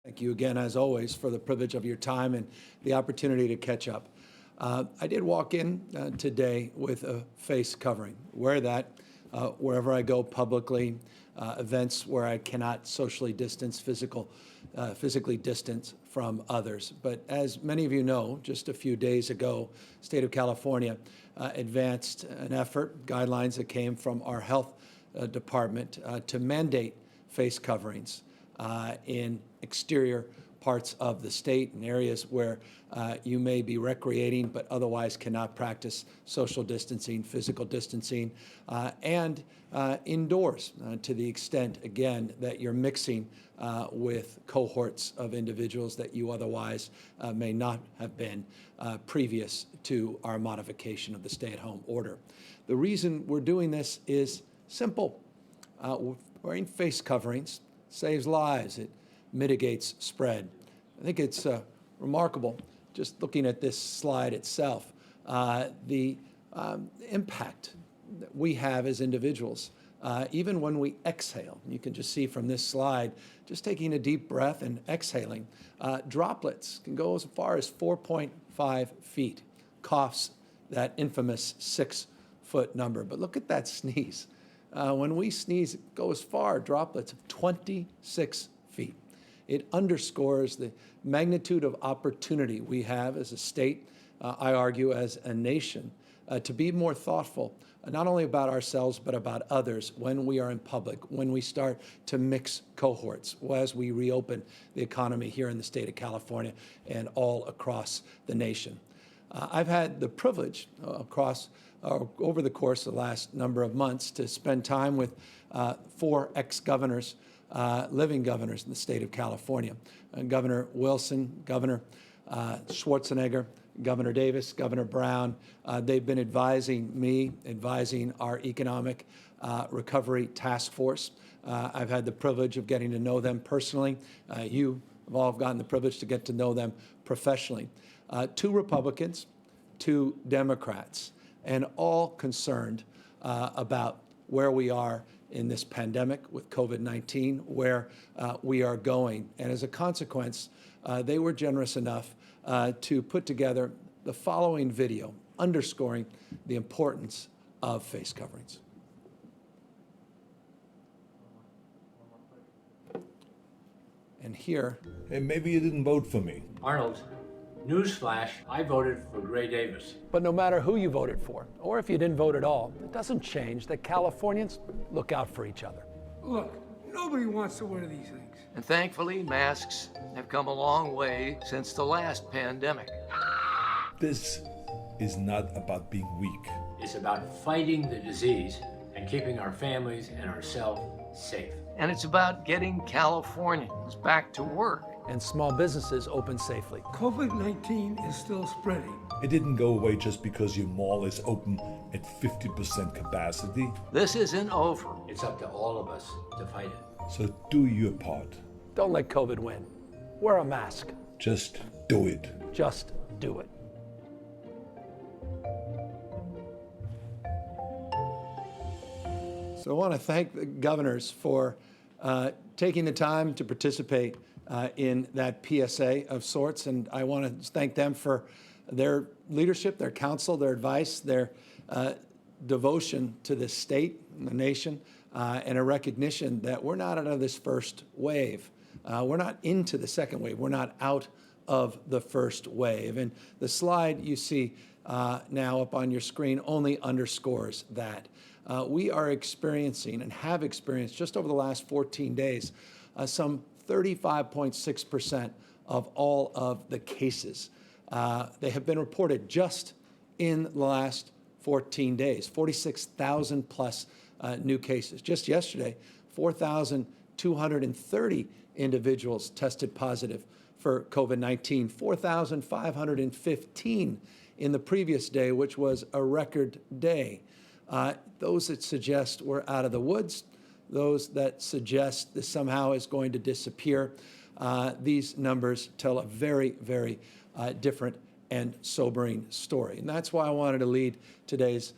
Thank you again, as always, for the privilege of your time and the opportunity to catch up. I did walk in today with a face covering. Wear that wherever I go publicly, events where I cannot socially distance, physically distance from others. But as many of you know, just a few days ago, state of California advanced an effort, guidelines that came from our health department to mandate face coverings in exterior parts of the state and areas where you may be recreating but otherwise cannot practice social distancing, physical distancing, and indoors to the extent, again, that you're mixing with cohorts of individuals that you otherwise may not have been previous to our modification of the stay-at-home order. The reason we're doing this is simple. Wearing face coverings saves lives. It mitigates spread. I think it's remarkable, just looking at this slide itself, the impact that we have as individuals. Even when we exhale, you can just see from this slide, just taking a deep breath and exhaling, droplets can go as far as 4.5 feet. Coughs, that infamous 6-foot number. But look at that sneeze. When we sneeze, it goes far, droplets of 26 feet. It underscores the magnitude of opportunity we have as a state, I argue as a nation, to be more thoughtful, not only about ourselves, but about others when we are in public, when we start to mix cohorts, as we reopen the economy here in the state of California and all across the nation. I've had the privilege over the course of the last number of months to spend time with 4 ex-governors, living governors in the state of California. Governor Wilson, Governor Schwarzenegger, Governor Davis, Governor Brown. They've been advising me, advising our economic recovery task force. I've had the privilege of getting to know them personally. You have all gotten the privilege to get to know them professionally. 2 Republicans, 2 Democrats, and all concerned about where we are in this pandemic with COVID-19, where we are going. And as a consequence, they were generous enough to put together the following video underscoring the importance of face coverings. And here... Hey, maybe you didn't vote for me. Arnold, newsflash, I voted for Gray Davis. But no matter who you voted for, or if you didn't vote at all, it doesn't change that Californians look out for each other. Look, nobody wants to wear these things. And thankfully, masks have come a long way since the last pandemic. This is not about being weak. It's about fighting the disease and keeping our families and ourselves safe. And it's about getting Californians back to work. And small businesses open safely. COVID-19 is still spreading. It didn't go away just because your mall is open at 50% capacity. This isn't over. It's up to all of us to fight it. So do your part. Don't let COVID win. Wear a mask. Just do it. Just do it. So I want to thank the governors for taking the time to participate in that PSA of sorts, and I want to thank them for their leadership, their counsel, their advice, their devotion to this state and the nation, and a recognition that we're not out of this first wave. We're not into the second wave. We're not out of the first wave. And the slide you see now up on your screen only underscores that. We are experiencing and have experienced just over the last 14 days some 35.6% of all of the cases. They have been reported just in the last 14 days, 46,000 plus new cases. Just yesterday, 4,230 individuals tested positive for COVID-19, 4,515 in the previous day, which was a record day. Those that suggest we're out of the woods, those that suggest this somehow is going to disappear, these numbers tell a very, very different and sobering story. And that's why I wanted to lead today's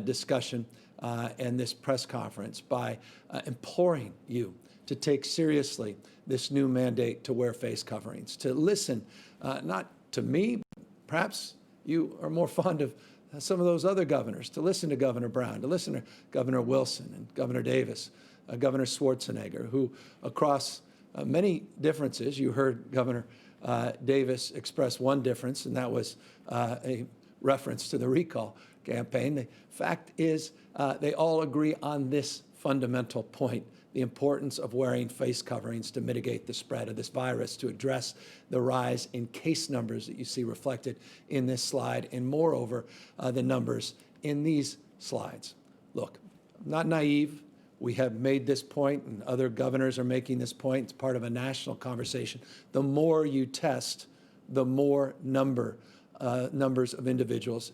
discussion and this press conference by imploring you to take seriously this new mandate to wear face coverings, to listen, not to me, but perhaps you are more fond of some of those other governors, to listen to Governor Brown, to listen to Governor Wilson and Governor Davis, Governor Schwarzenegger, who across many differences, you heard Governor Davis express one difference, and that was a reference to the recall campaign. The fact is, they all agree on this fundamental point: the importance of wearing face coverings to mitigate the spread of this virus, to address the rise in case numbers that you see reflected in this slide, and moreover, the numbers in these slides. Look, I'm not naive. We have made this point, and other governors are making this point. It's part of a national conversation. The more you test, the more numbers of individuals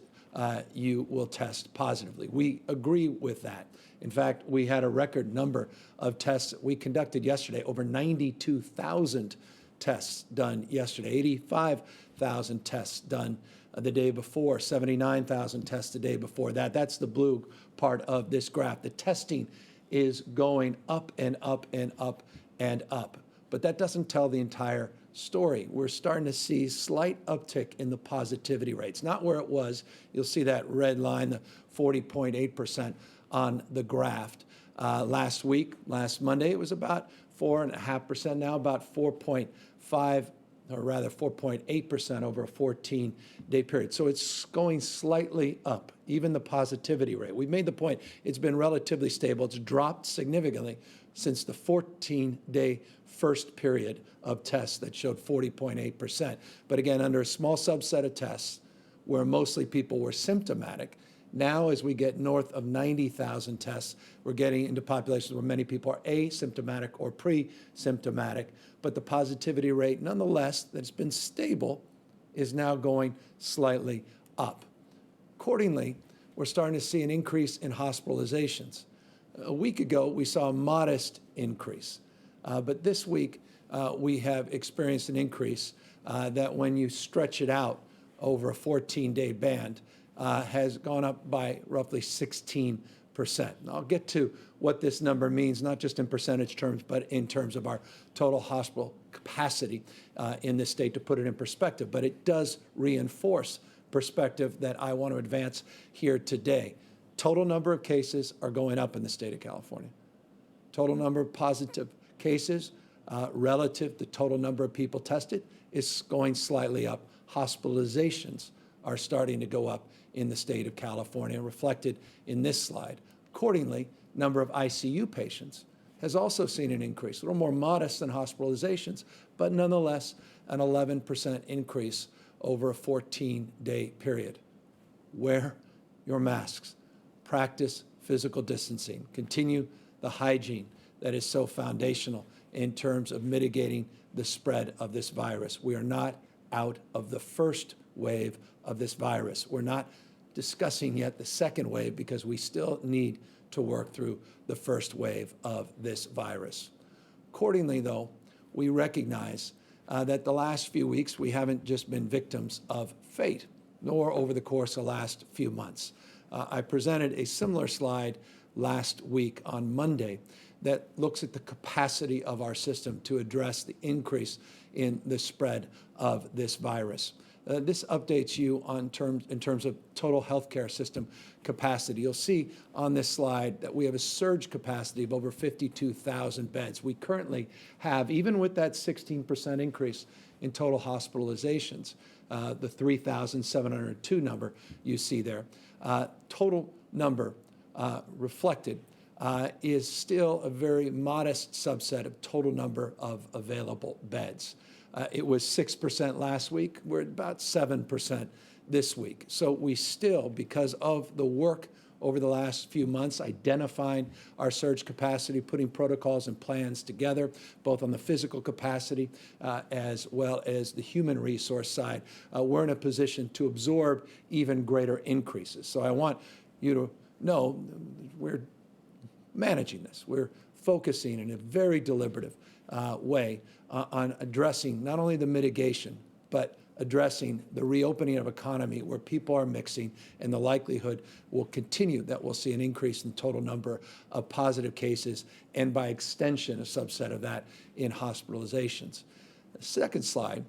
you will test positively. We agree with that. In fact, we had a record number of tests we conducted yesterday, over 92,000 tests done yesterday, 85,000 tests done the day before, 79,000 tests the day before that. That's the blue part of this graph. The testing is going up and up and up and up. But that doesn't tell the entire story. We're starting to see slight uptick in the positivity rates, not where it was. You'll see that red line, the 40.8% on the graph. Last week, last Monday, it was about 4.5%, now about 4.5, or rather 4.8% over a 14-day period. So it's going slightly up, even the positivity rate. We've made the point it's been relatively stable. It's dropped significantly since the 14-day first period of tests that showed 40.8%. But again, under a small subset of tests where mostly people were symptomatic, now as we get north of 90,000 tests, we're getting into populations where many people are asymptomatic or pre-symptomatic. But the positivity rate, nonetheless, that's been stable, is now going slightly up. Accordingly, we're starting to see an increase in hospitalizations. A week ago, we saw a modest increase. But this week, we have experienced an increase that when you stretch it out over a 14-day band, has gone up by roughly 16%. And I'll get to what this number means, not just in percentage terms, but in terms of our total hospital capacity in this state, to put it in perspective. But it does reinforce perspective that I want to advance here today. Total number of cases are going up in the state of California. Total number of positive cases relative to total number of people tested is going slightly up. Hospitalizations are starting to go up in the state of California, reflected in this slide. Accordingly, number of ICU patients has also seen an increase, a little more modest than hospitalizations, but nonetheless an 11% increase over a 14-day period. Wear your masks, practice physical distancing, continue the hygiene that is so foundational in terms of mitigating the spread of this virus. We are not out of the first wave of this virus. We're not discussing yet the second wave because we still need to work through the first wave of this virus. Accordingly, though, we recognize that the last few weeks we haven't just been victims of fate, nor over the course of the last few months. I presented a similar slide last week on Monday that looks at the capacity of our system to address the increase in the spread of this virus. This updates you in terms of total healthcare system capacity. You'll see on this slide that we have a surge capacity of over 52,000 beds. We currently have, even with that 16% increase in total hospitalizations, the 3,702 number you see there, total number reflected is still a very modest subset of total number of available beds. It was 6% last week. We're at about 7% this week. So we still, because of the work over the last few months, identifying our surge capacity, putting protocols and plans together, both on the physical capacity as well as the human resource side, we're in a position to absorb even greater increases. So I want you to know we're managing this. We're focusing in a very deliberative way on addressing not only the mitigation, but addressing the reopening of economy where people are mixing, and the likelihood will continue that we'll see an increase in total number of positive cases, and by extension, a subset of that in hospitalizations. The second slide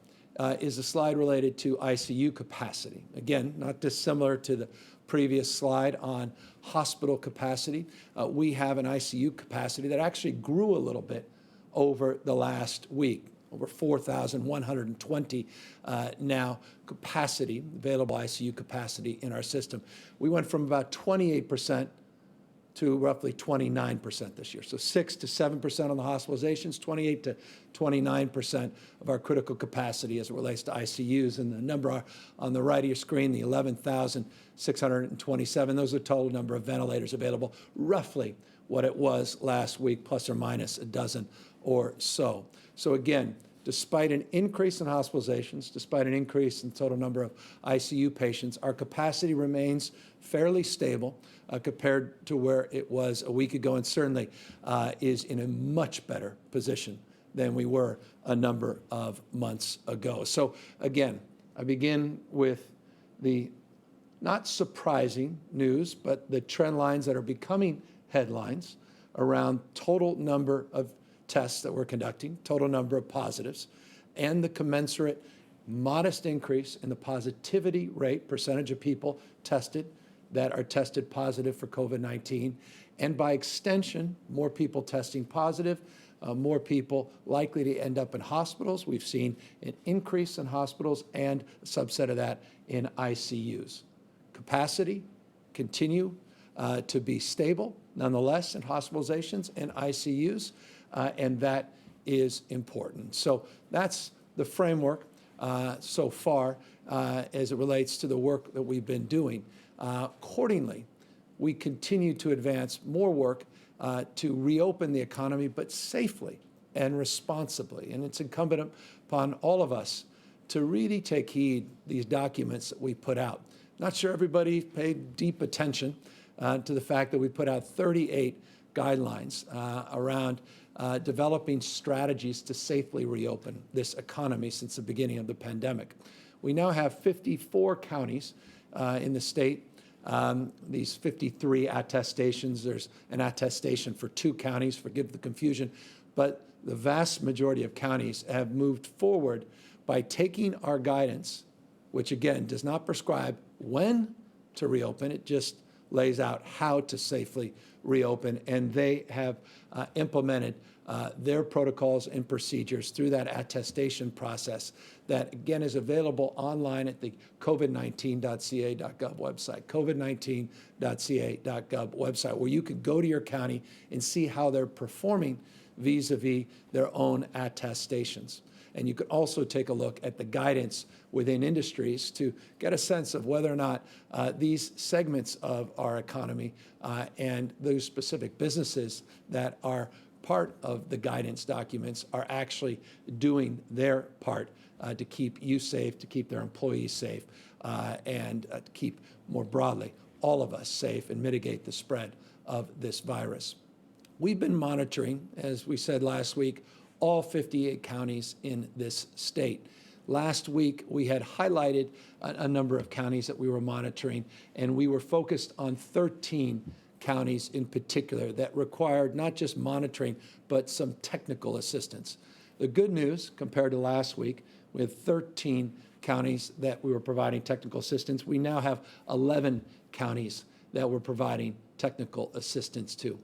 is a slide related to ICU capacity. Again, not dissimilar to the previous slide on hospital capacity. We have an ICU capacity that actually grew a little bit over the last week. Over 4,120 now capacity, available ICU capacity in our system. We went from about 28% to roughly 29% this year. So 6 to 7% on the hospitalizations, 28 to 29% of our critical capacity as it relates to ICUs. And the number on the right of your screen, the 11,627, those are the total number of ventilators available, roughly what it was last week, plus or minus a dozen or so. So again, despite an increase in hospitalizations, despite an increase in total number of ICU patients, our capacity remains fairly stable compared to where it was a week ago, and certainly is in a much better position than we were a number of months ago. So again, I begin with the not surprising news, but the trend lines that are becoming headlines around total number of tests that we're conducting, total number of positives, and the commensurate modest increase in the positivity rate, percentage of people tested that are tested positive for COVID-19, and by extension, more people testing positive, more people likely to end up in hospitals. We've seen an increase in hospitals and a subset of that in ICUs. Capacity continue to be stable, nonetheless, in hospitalizations and ICUs. And that is important. So that's the framework so far as it relates to the work that we've been doing. Accordingly, we continue to advance more work to reopen the economy, but safely and responsibly. And it's incumbent upon all of us to really take heed these documents that we put out. Not sure everybody paid deep attention to the fact that we put out 38 guidelines around developing strategies to safely reopen this economy since the beginning of the pandemic. We now have 54 counties in the state. These 53 attestations, there's an attestation for 2 counties, forgive the confusion, but the vast majority of counties have moved forward by taking our guidance, which again does not prescribe when to reopen, it just lays out how to safely reopen, and they have implemented their protocols and procedures through that attestation process that, again, is available online at the covid19.ca.gov website, covid19.ca.gov website, where you could go to your county and see how they're performing vis-a-vis their own attestations. And you could also take a look at the guidance within industries to get a sense of whether or not these segments of our economy and those specific businesses that are part of the guidance documents are actually doing their part to keep you safe, to keep their employees safe, and to keep more broadly all of us safe and mitigate the spread of this virus. We've been monitoring, as we said last week, all 58 counties in this state. Last week, we had highlighted a number of counties that we were monitoring, and we were focused on 13 counties in particular that required not just monitoring, but some technical assistance. The good news, compared to last week, with 13 counties that we were providing technical assistance, we now have 11 counties that we're providing technical assistance to.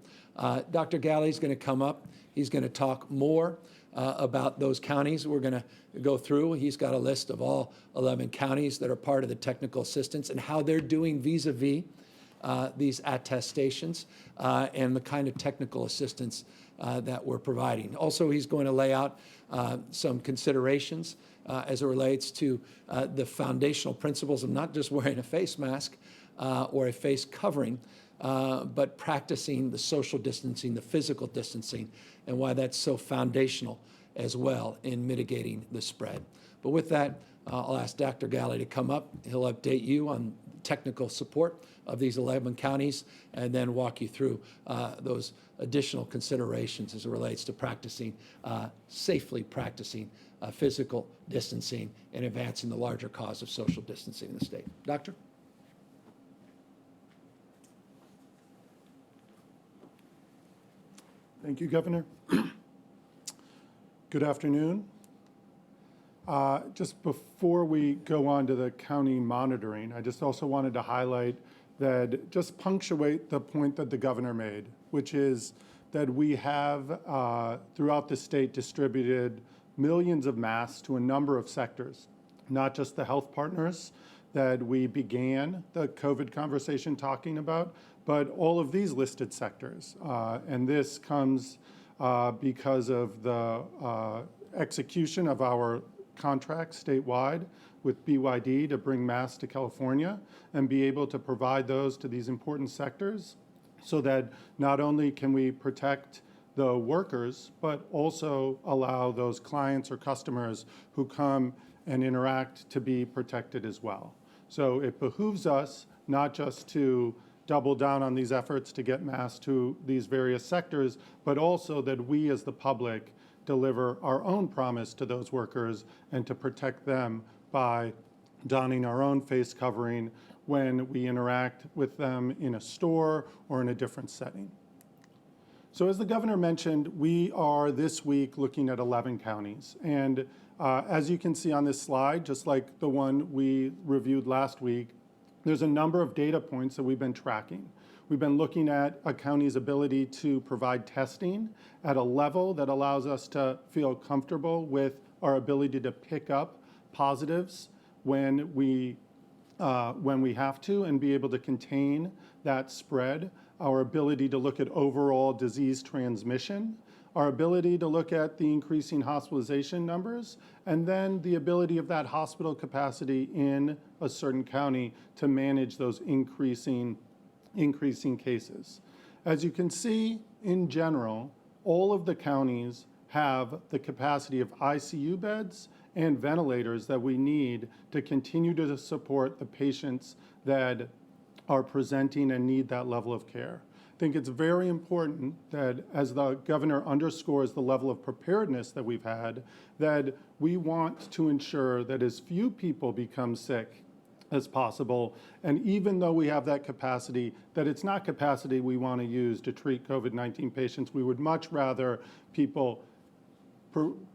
Dr. Galley is going to come up. He's going to talk more about those counties we're going to go through. He's got a list of all 11 counties that are part of the technical assistance and how they're doing vis-a-vis these attestations and the kind of technical assistance that we're providing. Also, he's going to lay out some considerations as it relates to the foundational principles of not just wearing a face mask or a face covering, but practicing the social distancing, the physical distancing, and why that's so foundational as well in mitigating the spread. But with that, I'll ask Dr. Galley to come up. He'll update you on technical support of these 11 counties and then walk you through those additional considerations as it relates to practicing, safely practicing physical distancing and advancing the larger cause of social distancing in the state. Doctor? Thank you, Governor. Good afternoon. Just before we go on to the county monitoring, I just also wanted to highlight that, just punctuate the point that the governor made, which is that we have throughout the state distributed millions of masks to a number of sectors, not just the health partners that we began the COVID conversation talking about, but all of these listed sectors. And this comes because of the execution of our contract statewide with BYD to bring masks to California and be able to provide those to these important sectors so that not only can we protect the workers, but also allow those clients or customers who come and interact to be protected as well. So it behooves us not just to double down on these efforts to get masks to these various sectors, but also that we as the public deliver our own promise to those workers and to protect them by donning our own face covering when we interact with them in a store or in a different setting. So as the governor mentioned, we are this week looking at 11 counties. And as you can see on this slide, just like the one we reviewed last week, there's a number of data points that we've been tracking. We've been looking at a county's ability to provide testing at a level that allows us to feel comfortable with our ability to pick up positives when we have to and be able to contain that spread, our ability to look at overall disease transmission, our ability to look at the increasing hospitalization numbers, and then the ability of that hospital capacity in a certain county to manage those increasing cases. As you can see, in general, all of the counties have the capacity of ICU beds and ventilators that we need to continue to support the patients that are presenting and need that level of care. I think it's very important that, as the governor underscores the level of preparedness that we've had, that we want to ensure that as few people become sick as possible, and even though we have that capacity, that it's not capacity we want to use to treat COVID-19 patients. We would much rather people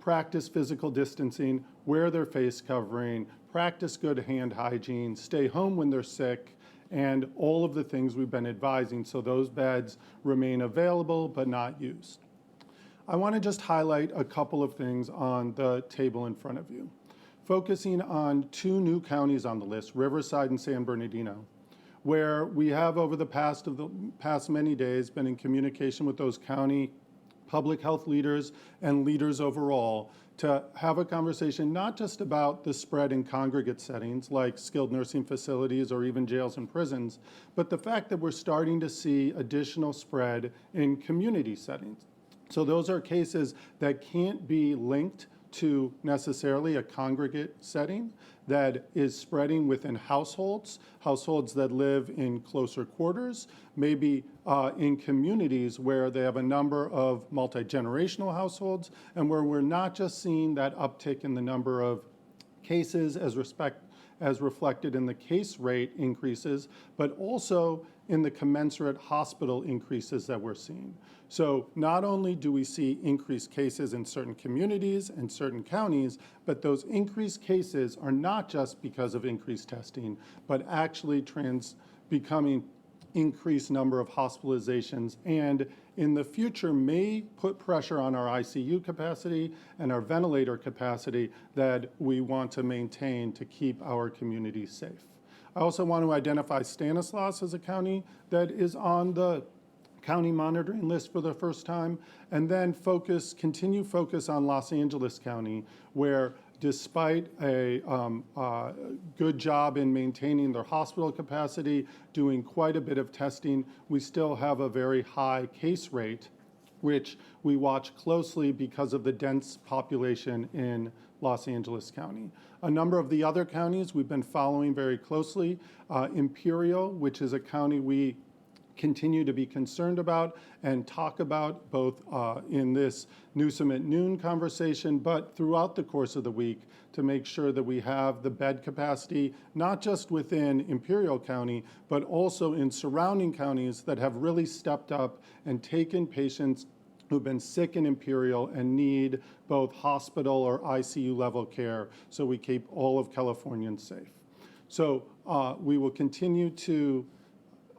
practice physical distancing, wear their face covering, practice good hand hygiene, stay home when they're sick, and all of the things we've been advising so those beds remain available but not used. I want to just highlight a couple of things on the table in front of you. Focusing on two new counties on the list, Riverside and San Bernardino, where we have over the past many days been in communication with those county public health leaders and leaders overall to have a conversation not just about the spread in congregate settings like skilled nursing facilities or even jails and prisons, but the fact that we're starting to see additional spread in community settings. So those are cases that can't be linked to necessarily a congregate setting that is spreading within households that live in closer quarters, maybe in communities where they have a number of multi-generational households, and where we're not just seeing that uptick in the number of cases as reflected in the case rate increases, but also in the commensurate hospital increases that we're seeing. So not only do we see increased cases in certain communities and certain counties, but those increased cases are not just because of increased testing, but actually becoming increased number of hospitalizations, and in the future may put pressure on our ICU capacity and our ventilator capacity that we want to maintain to keep our communities safe. I also want to identify Stanislaus as a county that is on the county monitoring list for the first time, and then continue focus on Los Angeles County, where despite a good job in maintaining their hospital capacity, doing quite a bit of testing, we still have a very high case rate which we watch closely because of the dense population in Los Angeles County. A number of the other counties we've been following very closely. Imperial, which is a county we continue to be concerned about and talk about both in this Newsom at noon conversation, but throughout the course of the week to make sure that we have the bed capacity, not just within Imperial County, but also in surrounding counties that have really stepped up and taken patients who've been sick in Imperial and need both hospital or ICU level care, so we keep all of Californians safe. So we will continue to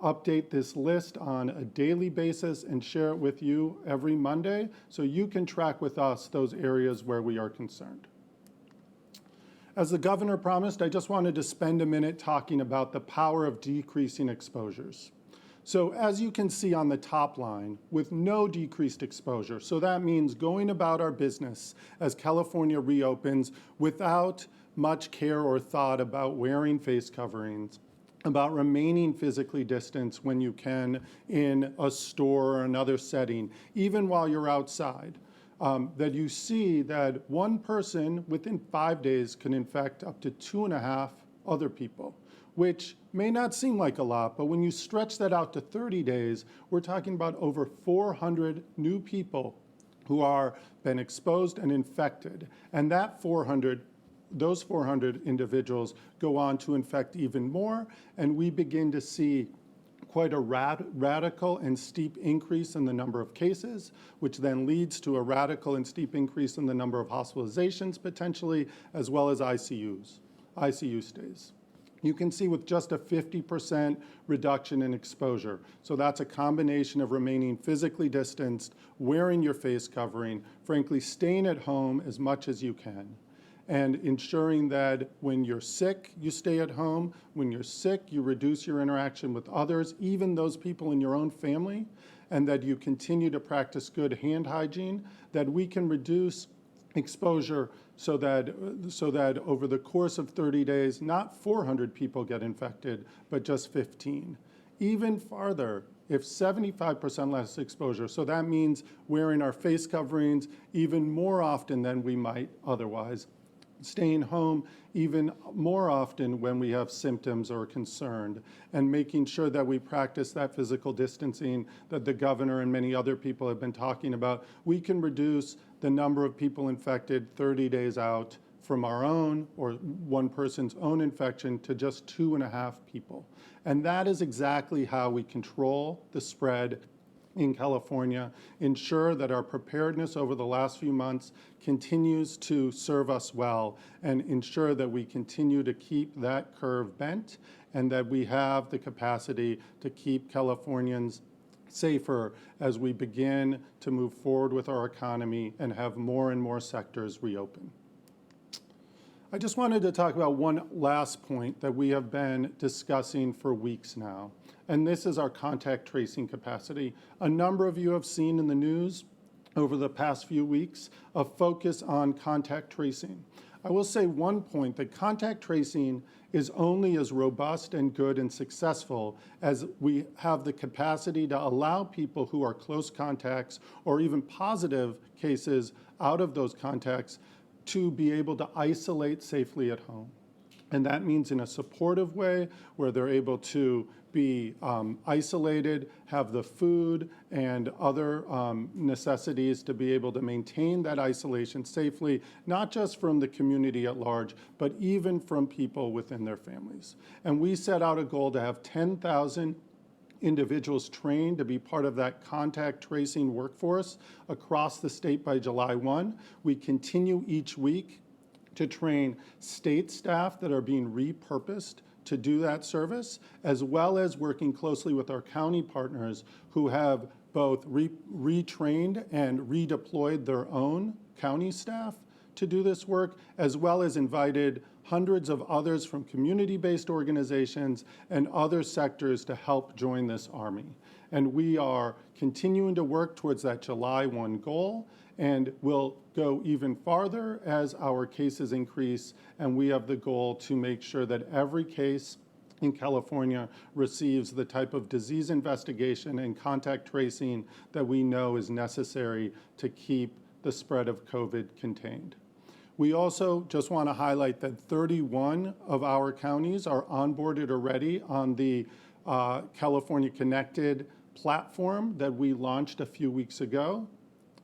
update this list on a daily basis and share it with you every Monday so you can track with us those areas where we are concerned. As the governor promised, I just wanted to spend a minute talking about the power of decreasing exposures. So as you can see on the top line, with no decreased exposure, so that means going about our business as California reopens without much care or thought about wearing face coverings, about remaining physically distanced when you can in a store or another setting, even while you're outside, that you see that one person within 5 days can infect up to 2.5 other people, which may not seem like a lot, but when you stretch that out to 30 days, we're talking about over 400 new people who are been exposed and infected. And those 400 individuals go on to infect even more, and we begin to see quite a radical and steep increase in the number of cases, which then leads to a radical and steep increase in the number of hospitalizations potentially, as well as ICU stays. You can see with just a 50% reduction in exposure. So that's a combination of remaining physically distanced, wearing your face covering, frankly, staying at home as much as you can, and ensuring that when you're sick, you stay at home. When you're sick, you reduce your interaction with others, even those people in your own family, and that you continue to practice good hand hygiene, that we can reduce exposure so that over the course of 30 days, not 400 people get infected, but just 15. Even farther, if 75% less exposure, so that means wearing our face coverings even more often than we might otherwise, staying home even more often when we have symptoms or are concerned, and making sure that we practice that physical distancing that the governor and many other people have been talking about, we can reduce the number of people infected 30 days out from our own or one person's own infection to just 2.5 people. And that is exactly how we control the spread in California, ensure that our preparedness over the last few months continues to serve us well, and ensure that we continue to keep that curve bent and that we have the capacity to keep Californians safer as we begin to move forward with our economy and have more and more sectors reopen. I just wanted to talk about one last point that we have been discussing for weeks now, and this is our contact tracing capacity. A number of you have seen in the news over the past few weeks a focus on contact tracing. I will say one point, that contact tracing is only as robust and good and successful as we have the capacity to allow people who are close contacts or even positive cases out of those contacts to be able to isolate safely at home. And that means in a supportive way where they're able to be isolated, have the food and other necessities to be able to maintain that isolation safely, not just from the community at large, but even from people within their families. And we set out a goal to have 10,000 individuals trained to be part of that contact tracing workforce across the state by July 1. We continue each week to train state staff that are being repurposed to do that service, as well as working closely with our county partners who have both retrained and redeployed their own county staff to do this work, as well as invited hundreds of others from community-based organizations and other sectors to help join this army. And we are continuing to work towards that July 1 goal, and we'll go even farther as our cases increase, and we have the goal to make sure that every case in California receives the type of disease investigation and contact tracing that we know is necessary to keep the spread of COVID contained. We also just want to highlight that 31 of our counties are onboarded already on the California Connected platform that we launched a few weeks ago,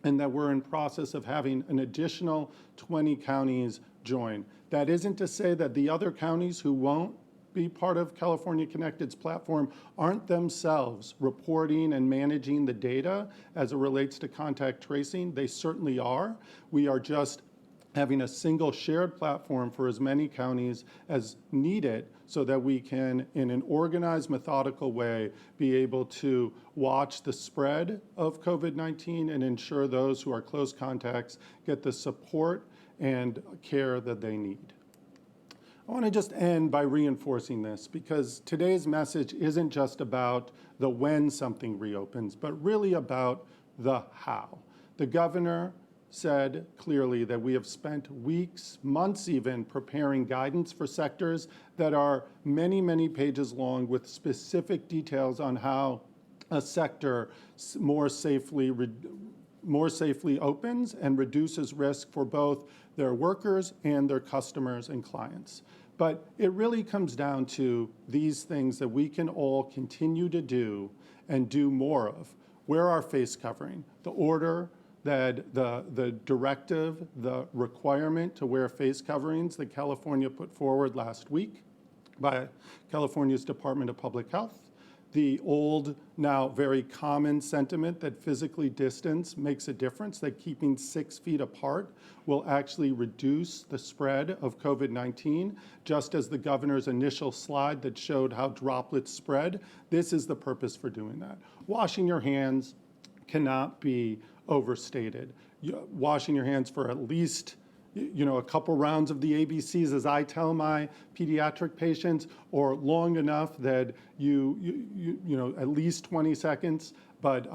and that we're in process of having an additional 20 counties join. That isn't to say that the other counties who won't be part of California Connected's platform aren't themselves reporting and managing the data as it relates to contact tracing. They certainly are. We are just having a single shared platform for as many counties as needed so that we can, in an organized, methodical way, be able to watch the spread of COVID-19 and ensure those who are close contacts get the support and care that they need. I want to just end by reinforcing this, because today's message isn't just about the when something reopens, but really about the how. The governor said clearly that we have spent weeks, months even, preparing guidance for sectors that are many, many pages long with specific details on how a sector more safely opens and reduces risk for both their workers and their customers and clients. But it really comes down to these things that we can all continue to do and do more of. Wear our face covering. The order that the directive, the requirement to wear face coverings that California put forward last week by California's Department of Public Health, the old, now very common sentiment that physically distance makes a difference, that keeping 6 feet apart will actually reduce the spread of COVID-19, just as the governor's initial slide that showed how droplets spread. This is the purpose for doing that. Washing your hands cannot be overstated. Washing your hands for at least a couple rounds of the ABCs, as I tell my pediatric patients, or long enough that you at least 20 seconds, but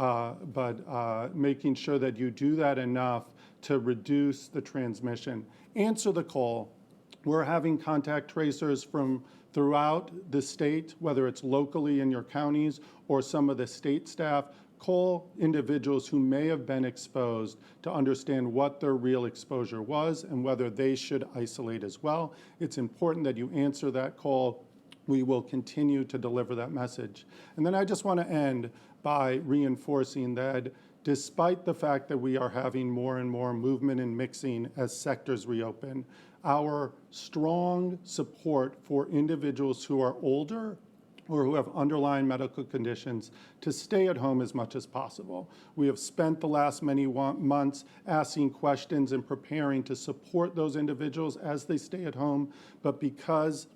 making sure that you do that enough to reduce the transmission. Answer the call. We're having contact tracers from throughout the state, whether it's locally in your counties or some of the state staff. Call individuals who may have been exposed to understand what their real exposure was and whether they should isolate as well. It's important that you answer that call. We will continue to deliver that message. And then I just want to end by reinforcing that despite the fact that we are having more and more movement and mixing as sectors reopen, our strong support for individuals who are older or who have underlying medical conditions to stay at home as much as possible. We have spent the last many months asking questions and preparing to support those individuals as they stay at home, but because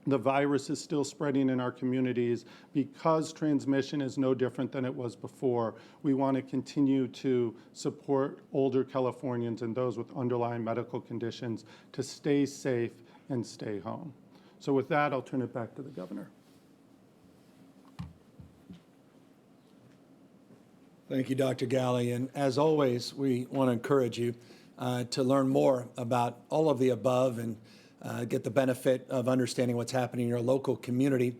the virus is still spreading in our communities, because transmission is no different than it was before, we want to continue to support older Californians and those with underlying medical conditions to stay safe and stay home. So with that, I'll turn it back to the governor. Thank you, Dr. Galley. And as always, we want to encourage you to learn more about all of the above and get the benefit of understanding what's happening in your local community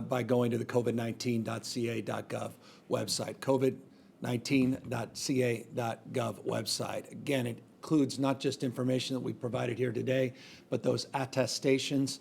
by going to the covid19.ca.gov website, covid19.ca.gov website. Again, it includes not just information that we provided here today, but those attestations,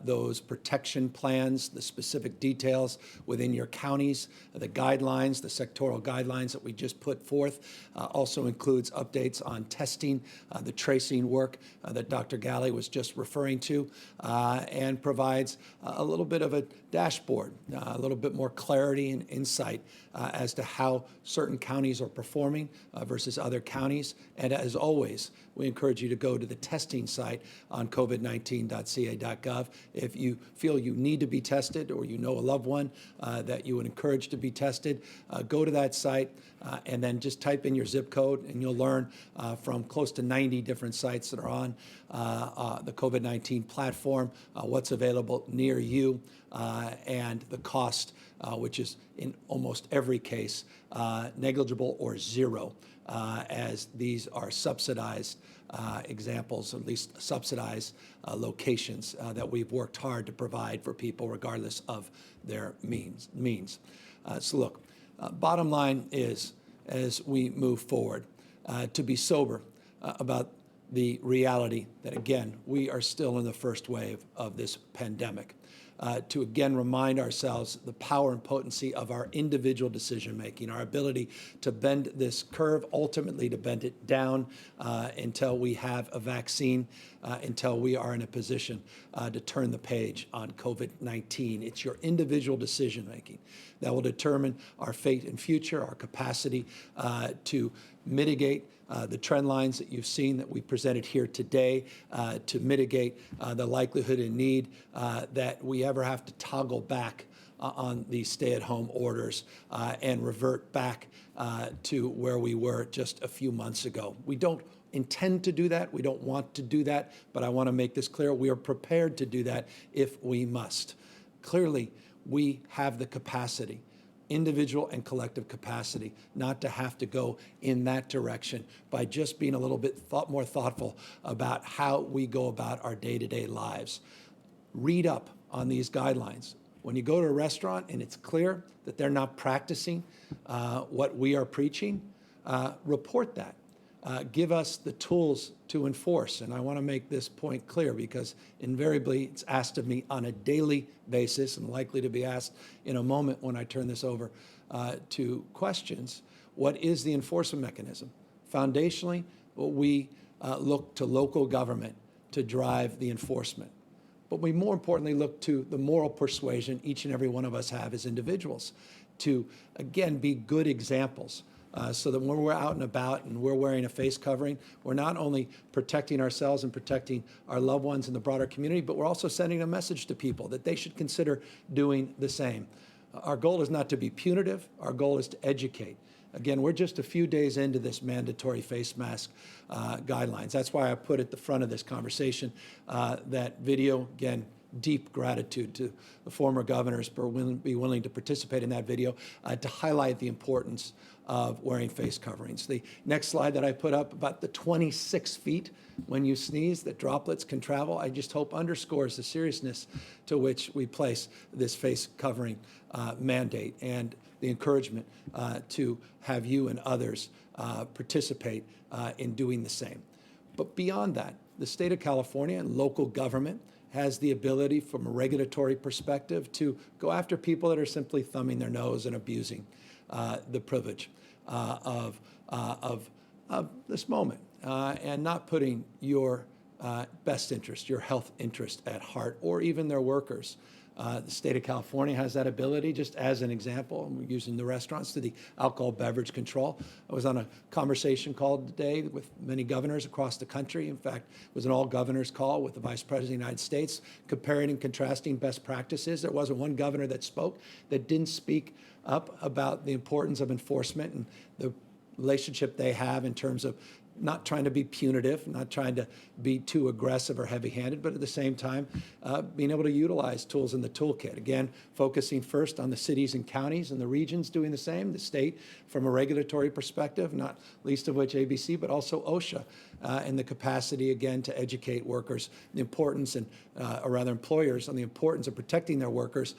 those protection plans, the specific details within your counties, the guidelines, the sectoral guidelines that we just put forth. Also includes updates on testing, the tracing work that Dr. Galley was just referring to, and provides a little bit of a dashboard, a little bit more clarity and insight as to how certain counties are performing versus other counties. And as always, we encourage you to go to the testing site on covid19.ca.gov. If you feel you need to be tested or you know a loved one that you would encourage to be tested, go to that site and then just type in your zip code and you'll learn from close to 90 different sites that are on the COVID-19 platform what's available near you and the cost, which is in almost every case negligible or zero, as these are subsidized examples, at least subsidized locations that we've worked hard to provide for people regardless of their means. So look, bottom line is, as we move forward, to be sober about the reality that, again, we are still in the first wave of this pandemic. To again remind ourselves the power and potency of our individual decision-making, our ability to bend this curve, ultimately to bend it down until we have a vaccine, until we are in a position to turn the page on COVID-19. It's your individual decision-making that will determine our fate and future, our capacity to mitigate the trend lines that you've seen that we presented here today, to mitigate the likelihood and need that we ever have to toggle back on these stay-at-home orders and revert back to where we were just a few months ago. We don't intend to do that. We don't want to do that. But I want to make this clear. We are prepared to do that if we must. Clearly, we have the capacity, individual and collective capacity, not to have to go in that direction by just being a little bit more thoughtful about how we go about our day-to-day lives. Read up on these guidelines. When you go to a restaurant and it's clear that they're not practicing what we are preaching, report that. Give us the tools to enforce. And I want to make this point clear because invariably it's asked of me on a daily basis and likely to be asked in a moment when I turn this over to questions. What is the enforcement mechanism? Foundationally, we look to local government to drive the enforcement. But we more importantly look to the moral persuasion each and every one of us have as individuals to, again, be good examples. So that when we're out and about and we're wearing a face covering, we're not only protecting ourselves and protecting our loved ones in the broader community, but we're also sending a message to people that they should consider doing the same. Our goal is not to be punitive. Our goal is to educate. Again, we're just a few days into this mandatory face mask guidelines. That's why I put at the front of this conversation that video, again, deep gratitude to the former governors for being willing to participate in that video to highlight the importance of wearing face coverings. The next slide that I put up, about the 26 feet when you sneeze that droplets can travel, I just hope underscores the seriousness to which we place this face covering mandate and the encouragement to have you and others participate in doing the same. But beyond that, the state of California and local government has the ability from a regulatory perspective to go after people that are simply thumbing their nose and abusing the privilege of this moment and not putting your best interest, your health interest at heart, or even their workers. The state of California has that ability, just as an example. We're using the restaurants to the alcohol beverage control. I was on a conversation call today with many governors across the country. In fact, it was an all-governors call with the Vice President of the United States, comparing and contrasting best practices. There wasn't one governor that spoke that didn't speak up about the importance of enforcement and the relationship they have in terms of not trying to be punitive, not trying to be too aggressive or heavy-handed, but at the same time, being able to utilize tools in the toolkit. Again, focusing first on the cities and counties and the regions doing the same, the state from a regulatory perspective, not least of which ABC, but also OSHA, and the capacity, again, to educate workers, the importance, and or rather employers, on the importance of protecting their workers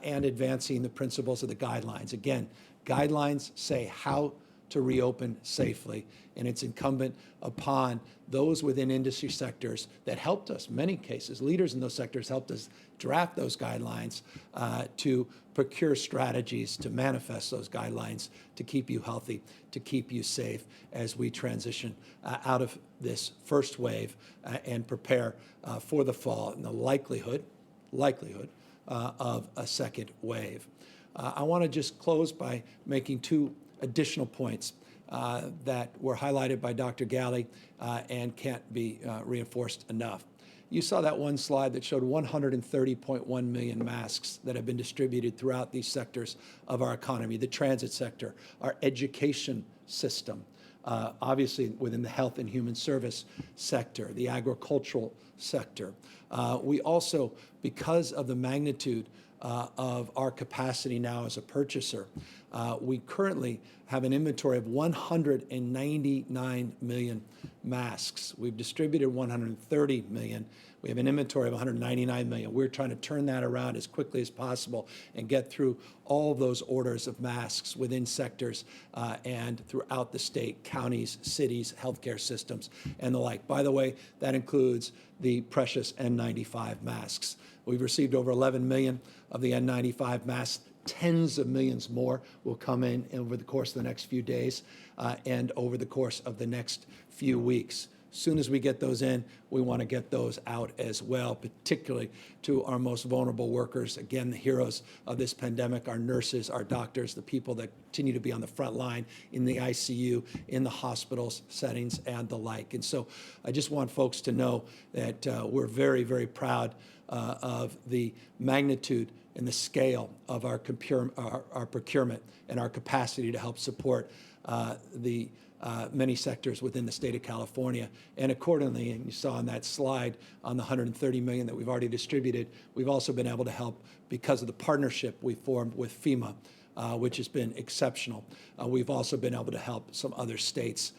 and advancing the principles of the guidelines. Again, guidelines say how to reopen safely. And it's incumbent upon those within industry sectors that helped us, many cases, leaders in those sectors helped us draft those guidelines to procure strategies to manifest those guidelines to keep you healthy, to keep you safe as we transition out of this first wave and prepare for the fall and the likelihood of a second wave. I want to just close by making two additional points that were highlighted by Dr. Galley and can't be reinforced enough. You saw that one slide that showed 130.1 million masks that have been distributed throughout these sectors of our economy, the transit sector, our education system, obviously within the health and human service sector, the agricultural sector. We also, because of the magnitude of our capacity now as a purchaser. We currently have an inventory of 199 million masks. We've distributed 130 million. We have an inventory of 199 million. We're trying to turn that around as quickly as possible and get through all of those orders of masks within sectors and throughout the state, counties, cities, healthcare systems, and the like. By the way, that includes the precious N95 masks. We've received over 11 million of the N95 masks. Tens of millions more will come in over the course of the next few days and over the course of the next few weeks. As soon as we get those in, we want to get those out as well, particularly to our most vulnerable workers. Again, the heroes of this pandemic, our nurses, our doctors, the people that continue to be on the front line in the ICU, in the hospitals settings, and the like. And so I just want folks to know that we're very, very proud of the magnitude and the scale of our procurement and our capacity to help support the many sectors within the state of California. And accordingly, and you saw on that slide on the 130 million that we've already distributed, we've also been able to help because of the partnership we formed with FEMA, which has been exceptional. We've also been able to help some other states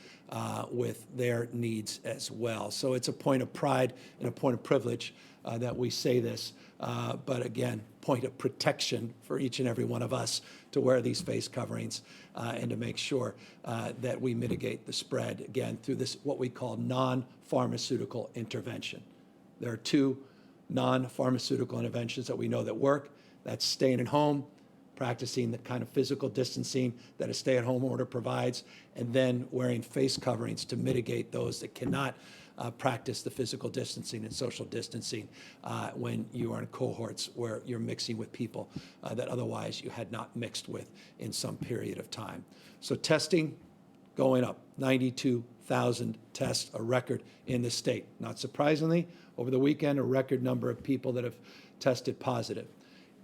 with their needs as well. So it's a point of pride and a point of privilege that we say this, but again, point of protection for each and every one of us to wear these face coverings and to make sure that we mitigate the spread, again, through this, what we call non-pharmaceutical intervention. There are two non-pharmaceutical interventions that we know that work. That's staying at home, practicing the kind of physical distancing that a stay-at-home order provides, and then wearing face coverings to mitigate those that cannot practice the physical distancing and social distancing when you are in cohorts where you're mixing with people that otherwise you had not mixed with in some period of time. So testing going up, 92,000 tests, a record in the state. Not surprisingly, over the weekend, a record number of people that have tested positive.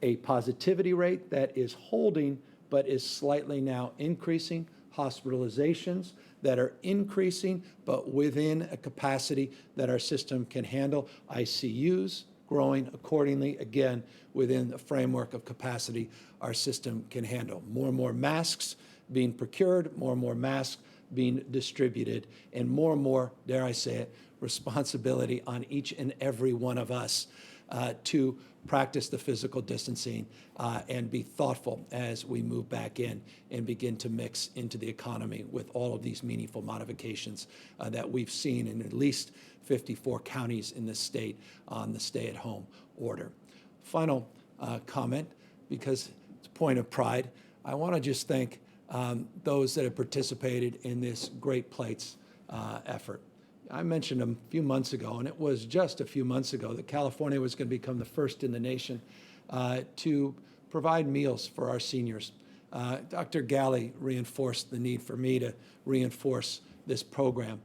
A positivity rate that is holding but is slightly now increasing. Hospitalizations that are increasing, but within a capacity that our system can handle. ICUs growing accordingly, again, within the framework of capacity our system can handle. More and more masks being procured, more and more masks being distributed, and more, dare I say it, responsibility on each and every one of us to practice the physical distancing and be thoughtful as we move back in and begin to mix into the economy with all of these meaningful modifications that we've seen in at least 54 counties in the state on the stay-at-home order. Final comment, because it's a point of pride, I want to just thank those that have participated in this Great Plates effort. I mentioned a few months ago, and it was just a few months ago, that California was going to become the first in the nation to provide meals for our seniors. Dr. Galley reinforced the need for me to reinforce this program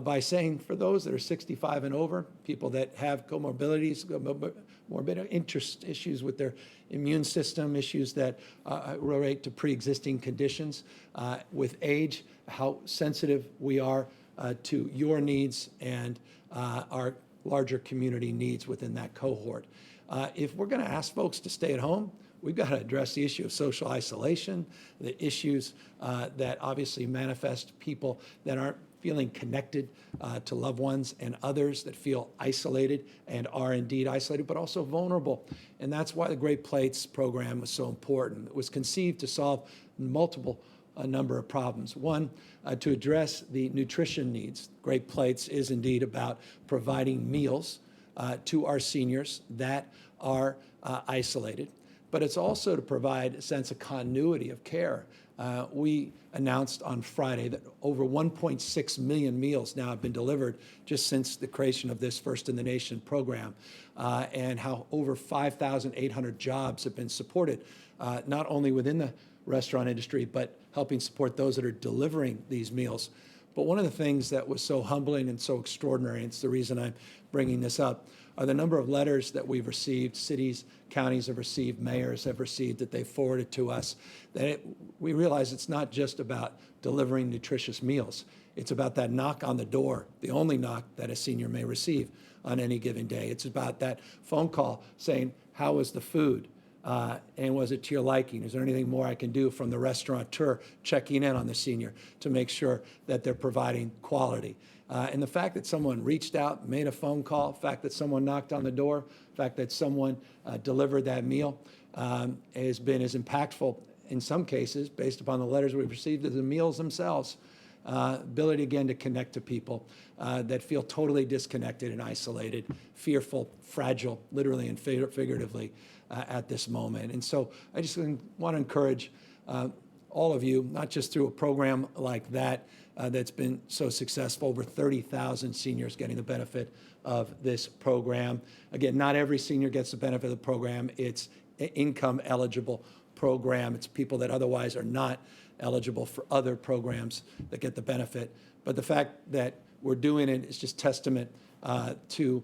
by saying for those that are 65 and over, people that have comorbidities, morbid interest issues with their immune system, issues that relate to pre-existing conditions with age, how sensitive we are to your needs and our larger community needs within that cohort. If we're going to ask folks to stay at home, we've got to address the issue of social isolation, the issues that obviously manifest people that aren't feeling connected to loved ones and others that feel isolated and are indeed isolated, but also vulnerable. And that's why the Great Plates program was so important. It was conceived to solve multiple a number of problems. One, to address the nutrition needs. Great Plates is indeed about providing meals to our seniors that are isolated, but it's also to provide a sense of continuity of care. We announced on Friday that over 1.6 million meals now have been delivered just since the creation of this First in the Nation program, and how over 5,800 jobs have been supported, not only within the restaurant industry, but helping support those that are delivering these meals. But one of the things that was so humbling and so extraordinary, and it's the reason I'm bringing this up, are the number of letters that we've received, cities, counties have received, mayors have received, that they've forwarded to us, that we realize it's not just about delivering nutritious meals. It's about that knock on the door, the only knock that a senior may receive on any given day. It's about that phone call saying, how is the food? And was it to your liking? Is there anything more I can do from the restaurateur checking in on the senior to make sure that they're providing quality? And the fact that someone reached out, made a phone call, the fact that someone knocked on the door, the fact that someone delivered that meal has been as impactful in some cases, based upon the letters we've received, as the meals themselves. Ability, again, to connect to people that feel totally disconnected and isolated, fearful, fragile, literally and figuratively at this moment. And so I just want to encourage all of you, not just through a program like that that's been so successful, over 30,000 seniors getting the benefit of this program. Again, not every senior gets the benefit of the program. It's an income eligible program. It's people that otherwise are not eligible for other programs that get the benefit. But the fact that we're doing it is just testament to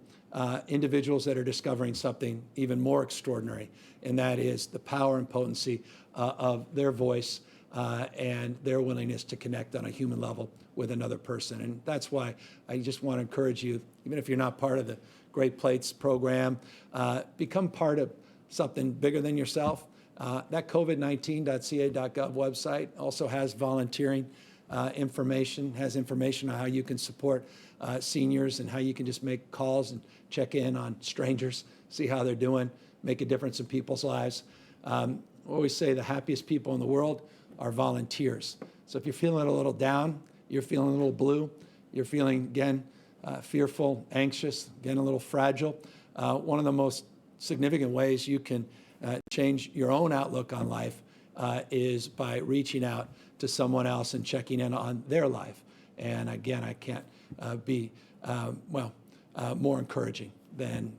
individuals that are discovering something even more extraordinary, and that is the power and potency of their voice and their willingness to connect on a human level with another person. And that's why I just want to encourage you, even if you're not part of the Great Plates program, become part of something bigger than yourself. That COVID-19.ca.gov website also has volunteering information, has information on how you can support seniors and how you can just make calls and check in on strangers, see how they're doing, make a difference in people's lives. I always say the happiest people in the world are volunteers. So if you're feeling a little down, you're feeling a little blue, you're feeling, again, fearful, anxious, again, a little fragile, one of the most significant ways you can change your own outlook on life is by reaching out to someone else and checking in on their life. And again, I can't be more encouraging than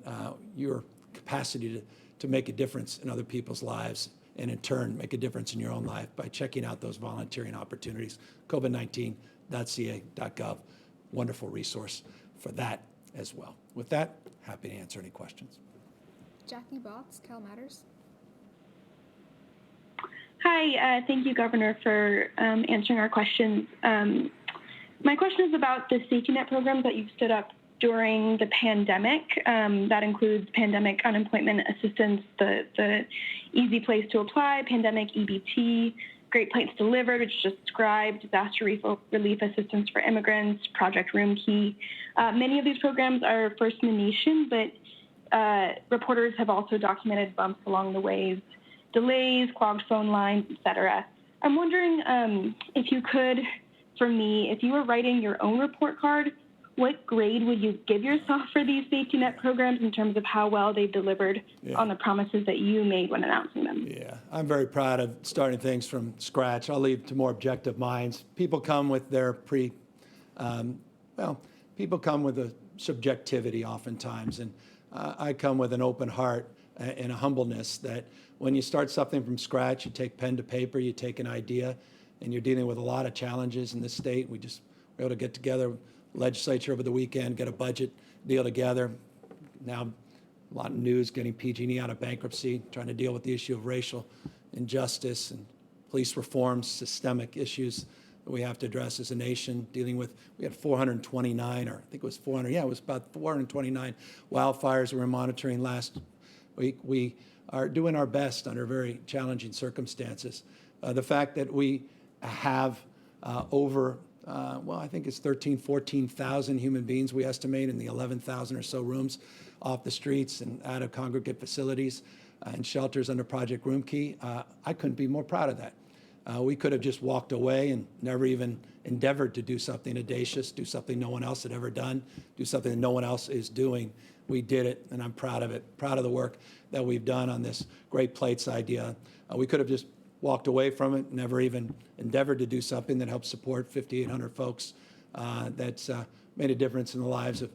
your capacity to make a difference in other people's lives, and in turn make a difference in your own life by checking out those volunteering opportunities. COVID-19.ca.gov, wonderful resource for that as well. With that, happy to answer any questions. Jackie Botts, Cal Matters. Hi, thank you, Governor, for answering our questions. My question is about the safety net programs that you've stood up during the pandemic. That includes pandemic unemployment assistance, the Easy Place to Apply, pandemic EBT, Great Plates Delivered, which is described, disaster relief assistance for immigrants, Project Room Key. Many of these programs are first in the nation, but reporters have also documented bumps along the ways, delays, clogged phone lines, et cetera. I'm wondering if you could, for me, if you were writing your own report card, what grade would you give yourself for these safety net programs in terms of how well they've delivered on the promises that you made when announcing them? Yeah, I'm very proud of starting things from scratch. I'll leave to more objective minds. People come with their people come with a subjectivity oftentimes, and I come with an open heart and a humbleness that when you start something from scratch, you take pen to paper, you take an idea, and you're dealing with a lot of challenges in this state. We just were able to get together, legislature over the weekend, get a budget deal together. Now, a lot of news getting PG&E out of bankruptcy, trying to deal with the issue of racial injustice and police reforms, systemic issues that we have to address as a nation, dealing with, we had 429, or I think it was 400, it was about 429 wildfires we were monitoring last week. We are doing our best under very challenging circumstances. The fact that we have over I think it's 14,000 human beings we estimate in the 11,000 or so rooms off the streets and out of congregate facilities and shelters under Project Room Key. I couldn't be more proud of that. We could have just walked away and never even endeavored to do something audacious, do something no one else had ever done, do something that no one else is doing. We did it, and I'm proud of it, proud of the work that we've done on this Great Plates idea. We could have just walked away from it, never even endeavored to do something that helped support 5,800 folks that's made a difference in the lives of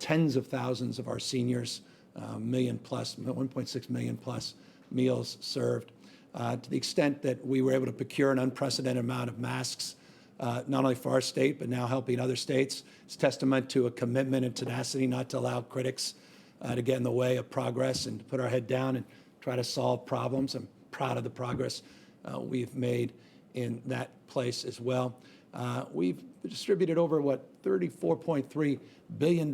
tens of thousands of our seniors, million plus, 1.6 million plus meals served. To the extent that we were able to procure an unprecedented amount of masks, not only for our state, but now helping other states, it's testament to a commitment and tenacity not to allow critics to get in the way of progress and to put our head down and try to solve problems. I'm proud of the progress we've made in that place as well. We've distributed over, $34.3 billion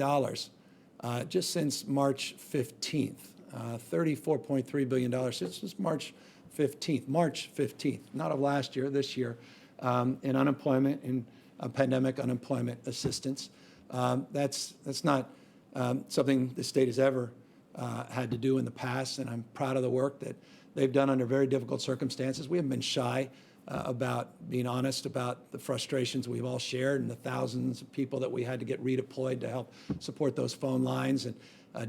just since March 15th. $34.3 billion since March 15th, not of last year, this year, in unemployment, in pandemic unemployment assistance. That's not something the state has ever had to do in the past, and I'm proud of the work that they've done under very difficult circumstances. We haven't been shy about being honest about the frustrations we've all shared and the thousands of people that we had to get redeployed to help support those phone lines and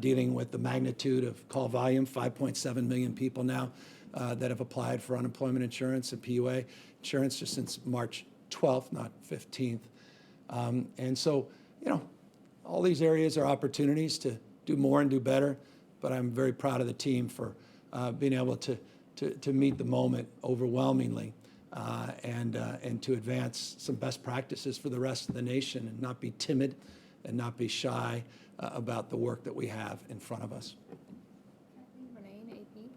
dealing with the magnitude of call volume, 5.7 million people now that have applied for unemployment insurance and PUA insurance just since March 12th, not 15th. And so, all these areas are opportunities to do more and do better, but I'm very proud of the team for being able to meet the moment overwhelmingly and to advance some best practices for the rest of the nation and not be timid and not be shy about the work that we have in front of us. Renee, AP.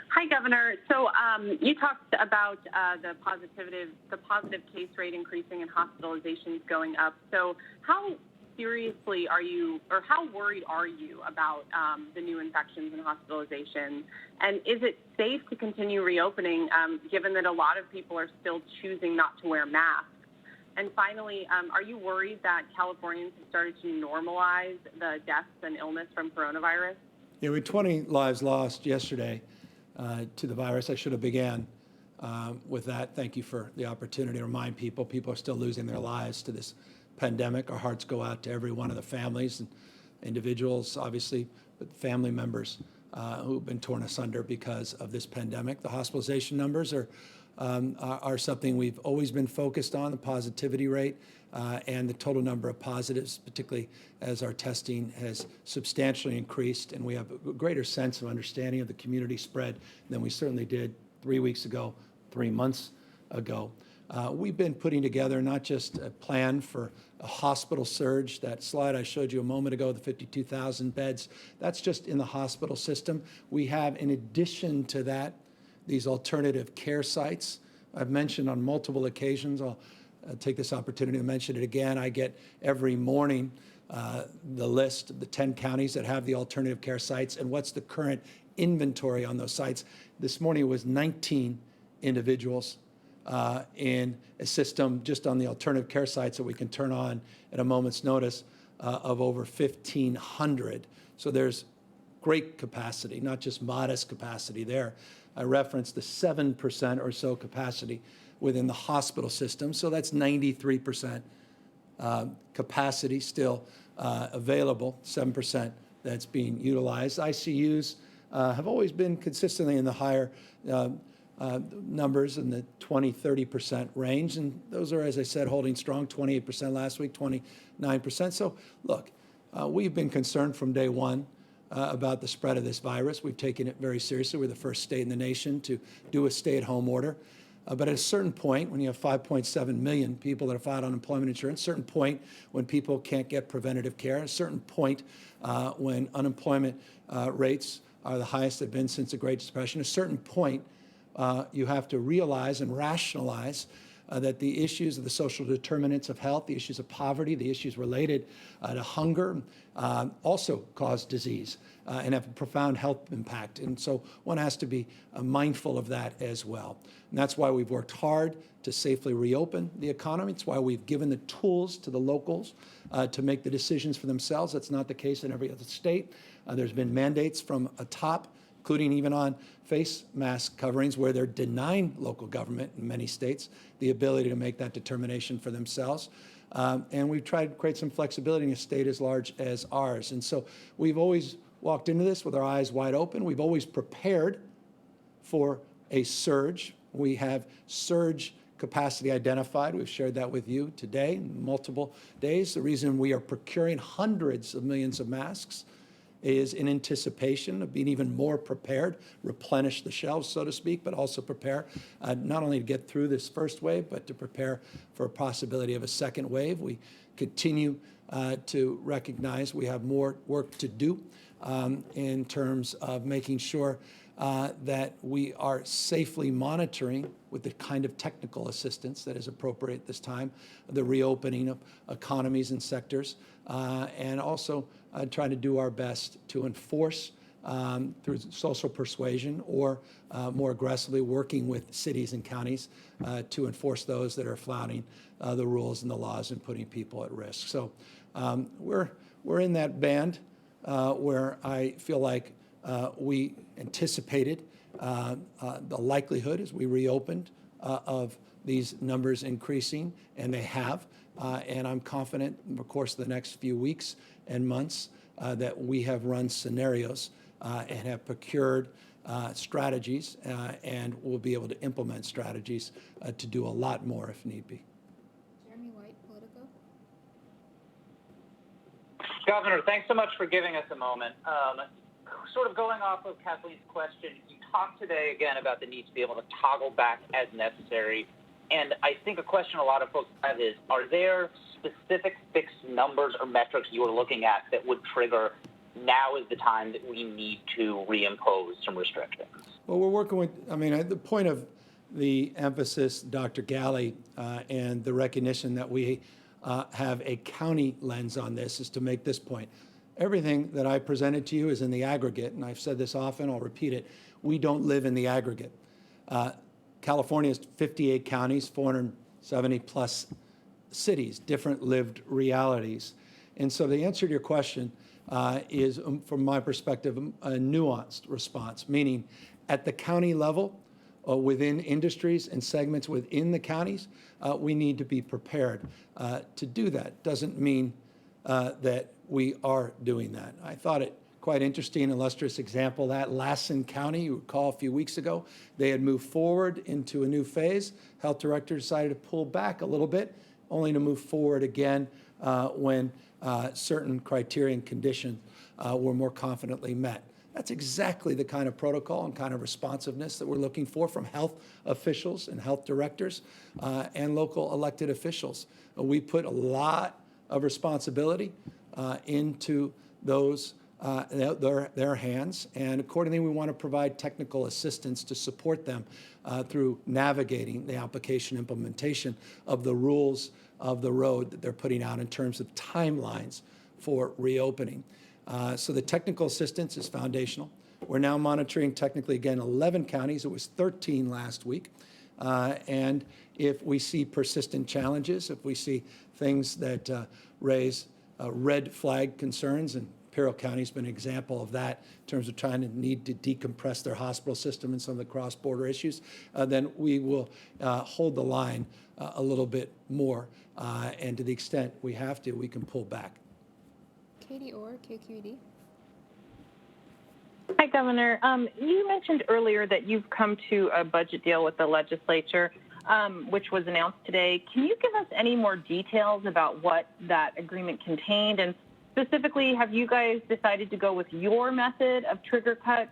Hi, Governor. So you talked about the positive case rate increasing and hospitalizations going up. So how seriously are you, or how worried are you about the new infections and hospitalizations? And is it safe to continue reopening given that a lot of people are still choosing not to wear masks? And finally, are you worried that Californians have started to normalize the deaths and illness from coronavirus? Yeah, we had 20 lives lost yesterday to the virus. I should have began with that. Thank you for the opportunity to remind people. People are still losing their lives to this pandemic. Our hearts go out to every one of the families and individuals, obviously, but family members who've been torn asunder because of this pandemic. The hospitalization numbers are something we've always been focused on, the positivity rate and the total number of positives, particularly as our testing has substantially increased and we have a greater sense of understanding of the community spread than we certainly did 3 weeks ago, 3 months ago. We've been putting together not just a plan for a hospital surge. That slide I showed you a moment ago, the 52,000 beds, that's just in the hospital system. We have, in addition to that, these alternative care sites. I've mentioned on multiple occasions, I'll take this opportunity to mention it again. I get every morning the list of the 10 counties that have the alternative care sites and what's the current inventory on those sites. This morning it was 19 individuals in a system just on the alternative care sites that we can turn on at a moment's notice of over 1,500. So there's great capacity, not just modest capacity there. I referenced the 7% or so capacity within the hospital system. So that's 93% capacity still available, 7% that's being utilized. ICUs have always been consistently in the higher numbers in the 20-30% range. And those are, as I said, holding strong, 28% last week, 29%. So look, we've been concerned from day one about the spread of this virus. We've taken it very seriously. We're the first state in the nation to do a stay-at-home order. But at a certain point, when you have 5.7 million people that have filed unemployment insurance, a certain point when people can't get preventative care, a certain point when unemployment rates are the highest they've been since the Great Depression, a certain point you have to realize and rationalize that the issues of the social determinants of health, the issues of poverty, the issues related to hunger also cause disease and have a profound health impact. And so one has to be mindful of that as well. And that's why we've worked hard to safely reopen the economy. It's why we've given the tools to the locals to make the decisions for themselves. That's not the case in every other state. There's been mandates from atop, including even on face mask coverings, where they're denying local government in many states the ability to make that determination for themselves. And we've tried to create some flexibility in a state as large as ours. And so we've always walked into this with our eyes wide open. We've always prepared for a surge. We have surge capacity identified. We've shared that with you today, multiple days. The reason we are procuring hundreds of millions of masks is in anticipation of being even more prepared, replenish the shelves, so to speak, but also prepare not only to get through this first wave, but to prepare for a possibility of a second wave. We continue to recognize we have more work to do in terms of making sure that we are safely monitoring with the kind of technical assistance that is appropriate at this time, the reopening of economies and sectors, and also trying to do our best to enforce through social persuasion or more aggressively working with cities and counties to enforce those that are flouting the rules and the laws and putting people at risk. So we're in that band where I feel like we anticipated the likelihood as we reopened of these numbers increasing, and they have. And I'm confident in the course of the next few weeks and months that we have run scenarios and have procured strategies and will be able to implement strategies to do a lot more if need be. Jeremy White, Politico. Governor, thanks so much for giving us a moment. Sort of going off of Kathleen's question, you talked today again about the need to be able to toggle back as necessary. And I think a question a lot of folks have is, are there specific fixed numbers or metrics you are looking at that would trigger now is the time that we need to reimpose some restrictions? Well, we're working with, I mean, the point of the emphasis, Dr. Galley, and the recognition that we have a county lens on this is to make this point. Everything that I presented to you is in the aggregate, and I've said this often, I'll repeat it. We don't live in the aggregate. California has 58 counties, 470 plus cities, different lived realities. And so the answer to your question is, from my perspective, a nuanced response, meaning at the county level, within industries and segments within the counties, we need to be prepared to do that. Doesn't mean that we are doing that. I thought it quite interesting, illustrious example of that. Lassen County, you recall a few weeks ago, they had moved forward into a new phase. Health director decided to pull back a little bit, only to move forward again when certain criteria and conditions were more confidently met. That's exactly the kind of protocol and kind of responsiveness that we're looking for from health officials and health directors and local elected officials. We put a lot of responsibility into those their hands, and accordingly we want to provide technical assistance to support them through navigating the application implementation of the rules of the road that they're putting out in terms of timelines for reopening. So the technical assistance is foundational. We're now monitoring technically, again, 11 counties. It was 13 last week. And if we see persistent challenges, if we see things that raise red flag concerns, and Imperial County has been an example of that in terms of trying to need to decompress their hospital system and some of the cross-border issues, then we will hold the line a little bit more. And to the extent we have to, we can pull back. Katie Orr, KQED. Hi, Governor. You mentioned earlier that you've come to a budget deal with the legislature, which was announced today. Can you give us any more details about what that agreement contained? And specifically, have you guys decided to go with your method of trigger cuts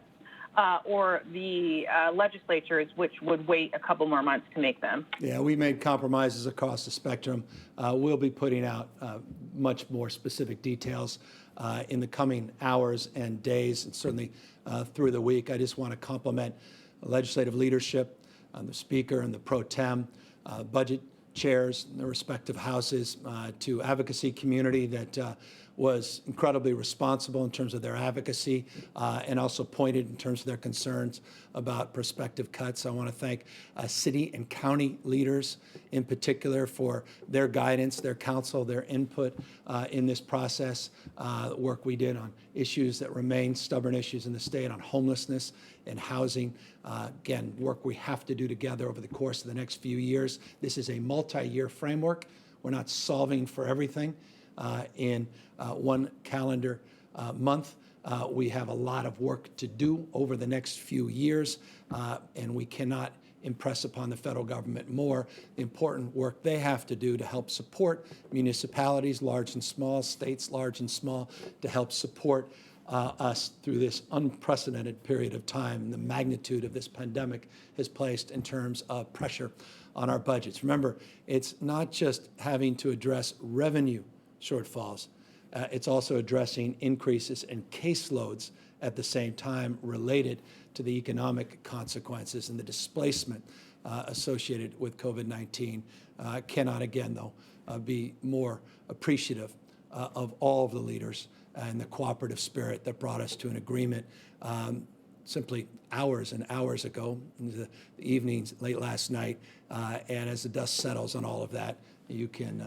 or the legislature's, which would wait a couple more months to make them? Yeah, we made compromises across the spectrum. We'll be putting out much more specific details in the coming hours and days, and certainly through the week. I just want to compliment legislative leadership, the Speaker and the Pro Tem, budget chairs in the respective houses, to advocacy community that was incredibly responsible in terms of their advocacy and also pointed in terms of their concerns about prospective cuts. I want to thank city and county leaders in particular for their guidance, their counsel, their input in this process. The work we did on issues that remain stubborn issues in the state on homelessness and housing. Again, work we have to do together over the course of the next few years. This is a multi-year framework. We're not solving for everything in one calendar month. We have a lot of work to do over the next few years, and we cannot impress upon the federal government more the important work they have to do to help support municipalities, large and small, states, large and small, to help support us through this unprecedented period of time. The magnitude of this pandemic has placed in terms of pressure on our budgets. Remember, it's not just having to address revenue shortfalls. It's also addressing increases in caseloads at the same time related to the economic consequences and the displacement associated with COVID-19. Cannot again, though, be more appreciative of all of the leaders and the cooperative spirit that brought us to an agreement simply hours and hours ago, in the evenings, late last night. And as the dust settles on all of that, you can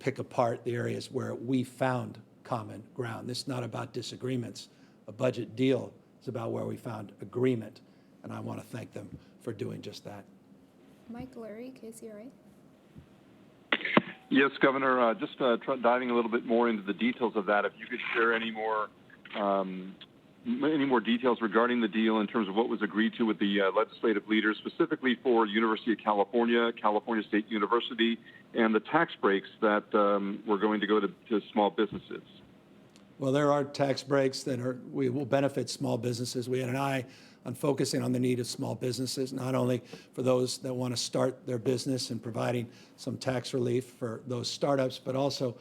pick apart the areas where we found common ground. This is not about disagreements. A budget deal is about where we found agreement, and I want to thank them for doing just that. Mike Lurie, KCRA. Yes, Governor, just diving a little bit more into the details of that, if you could share any more details regarding the deal in terms of what was agreed to with the legislative leaders, specifically for University of California, California State University, and the tax breaks that were going to go to small businesses. Well, there are tax breaks that will benefit small businesses. We had an eye on focusing on the need of small businesses, not only for those that want to start their business and providing some tax relief for those startups, but also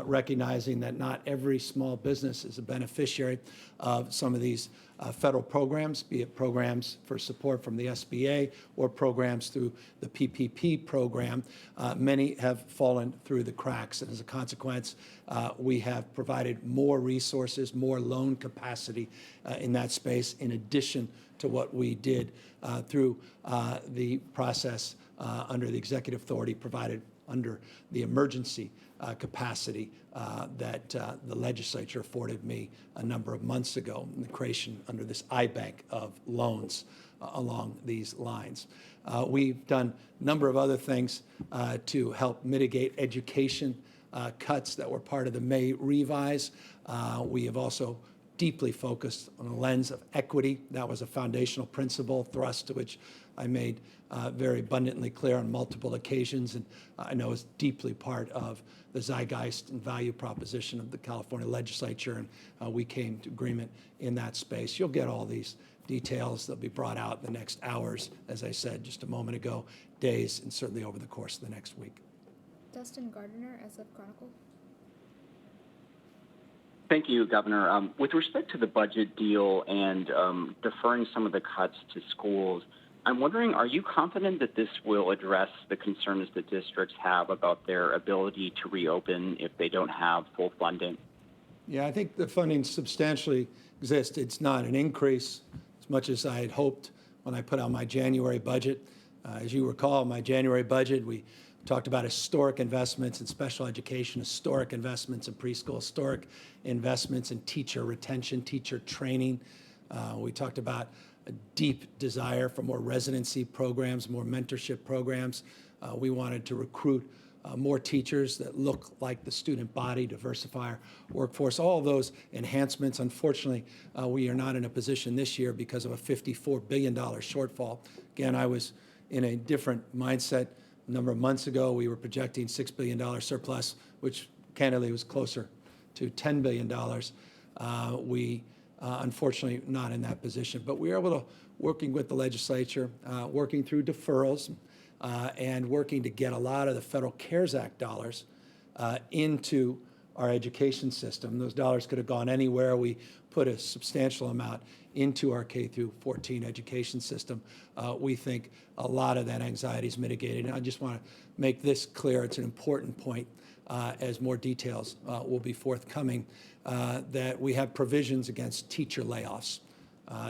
recognizing that not every small business is a beneficiary of some of these federal programs, be it programs for support from the SBA or programs through the PPP program. Many have fallen through the cracks, and as a consequence, we have provided more resources, more loan capacity in that space, in addition to what we did through the process under the executive authority provided under the emergency capacity that the legislature afforded me a number of months ago, in the creation under this iBank of loans along these lines. We've done a number of other things to help mitigate education cuts that were part of the May revise. We have also deeply focused on a lens of equity. That was a foundational principle thrust to which I made very abundantly clear on multiple occasions, and I know is deeply part of the zeitgeist and value proposition of the California legislature, and we came to agreement in that space. You'll get all these details. They'll be brought out in the next hours, as I said just a moment ago, days, and certainly over the course of the next week. Dustin Gardner, SF Chronicle. Thank you, Governor. With respect to the budget deal and deferring some of the cuts to schools, I'm wondering, are you confident that this will address the concerns that districts have about their ability to reopen if they don't have full funding? Yeah, I think the funding substantially exists. It's not an increase as much as I had hoped when I put out my January budget. As you recall, my January budget, we talked about historic investments in special education, historic investments in preschool, historic investments in teacher retention, teacher training. We talked about a deep desire for more residency programs, more mentorship programs. We wanted to recruit more teachers that look like the student body, diversify our workforce, all of those enhancements. Unfortunately, we are not in a position this year because of a $54 billion shortfall. Again, I was in a different mindset. A number of months ago, we were projecting $6 billion surplus, which candidly was closer to $10 billion. We unfortunately not in that position, but we were able to, working with the legislature, working through deferrals, and working to get a lot of the Federal CARES Act dollars into our education system. Those dollars could have gone anywhere. We put a substantial amount into our K through 14 education system. We think a lot of that anxiety is mitigated. And I just want to make this clear. It's an important point as more details will be forthcoming, that we have provisions against teacher layoffs.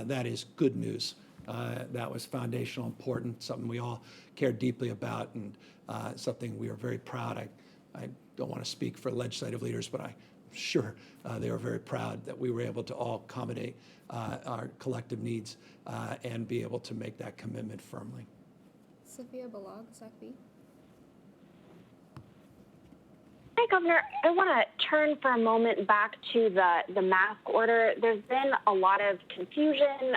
That is good news. That was foundational, important, something we all care deeply about, and something we are very proud. I don't want to speak for legislative leaders, but I'm sure they were very proud that we were able to all accommodate our collective needs and be able to make that commitment firmly. Sophia Balog, SACB. Hi, Governor. I want to turn for a moment back to the mask order. There's been a lot of confusion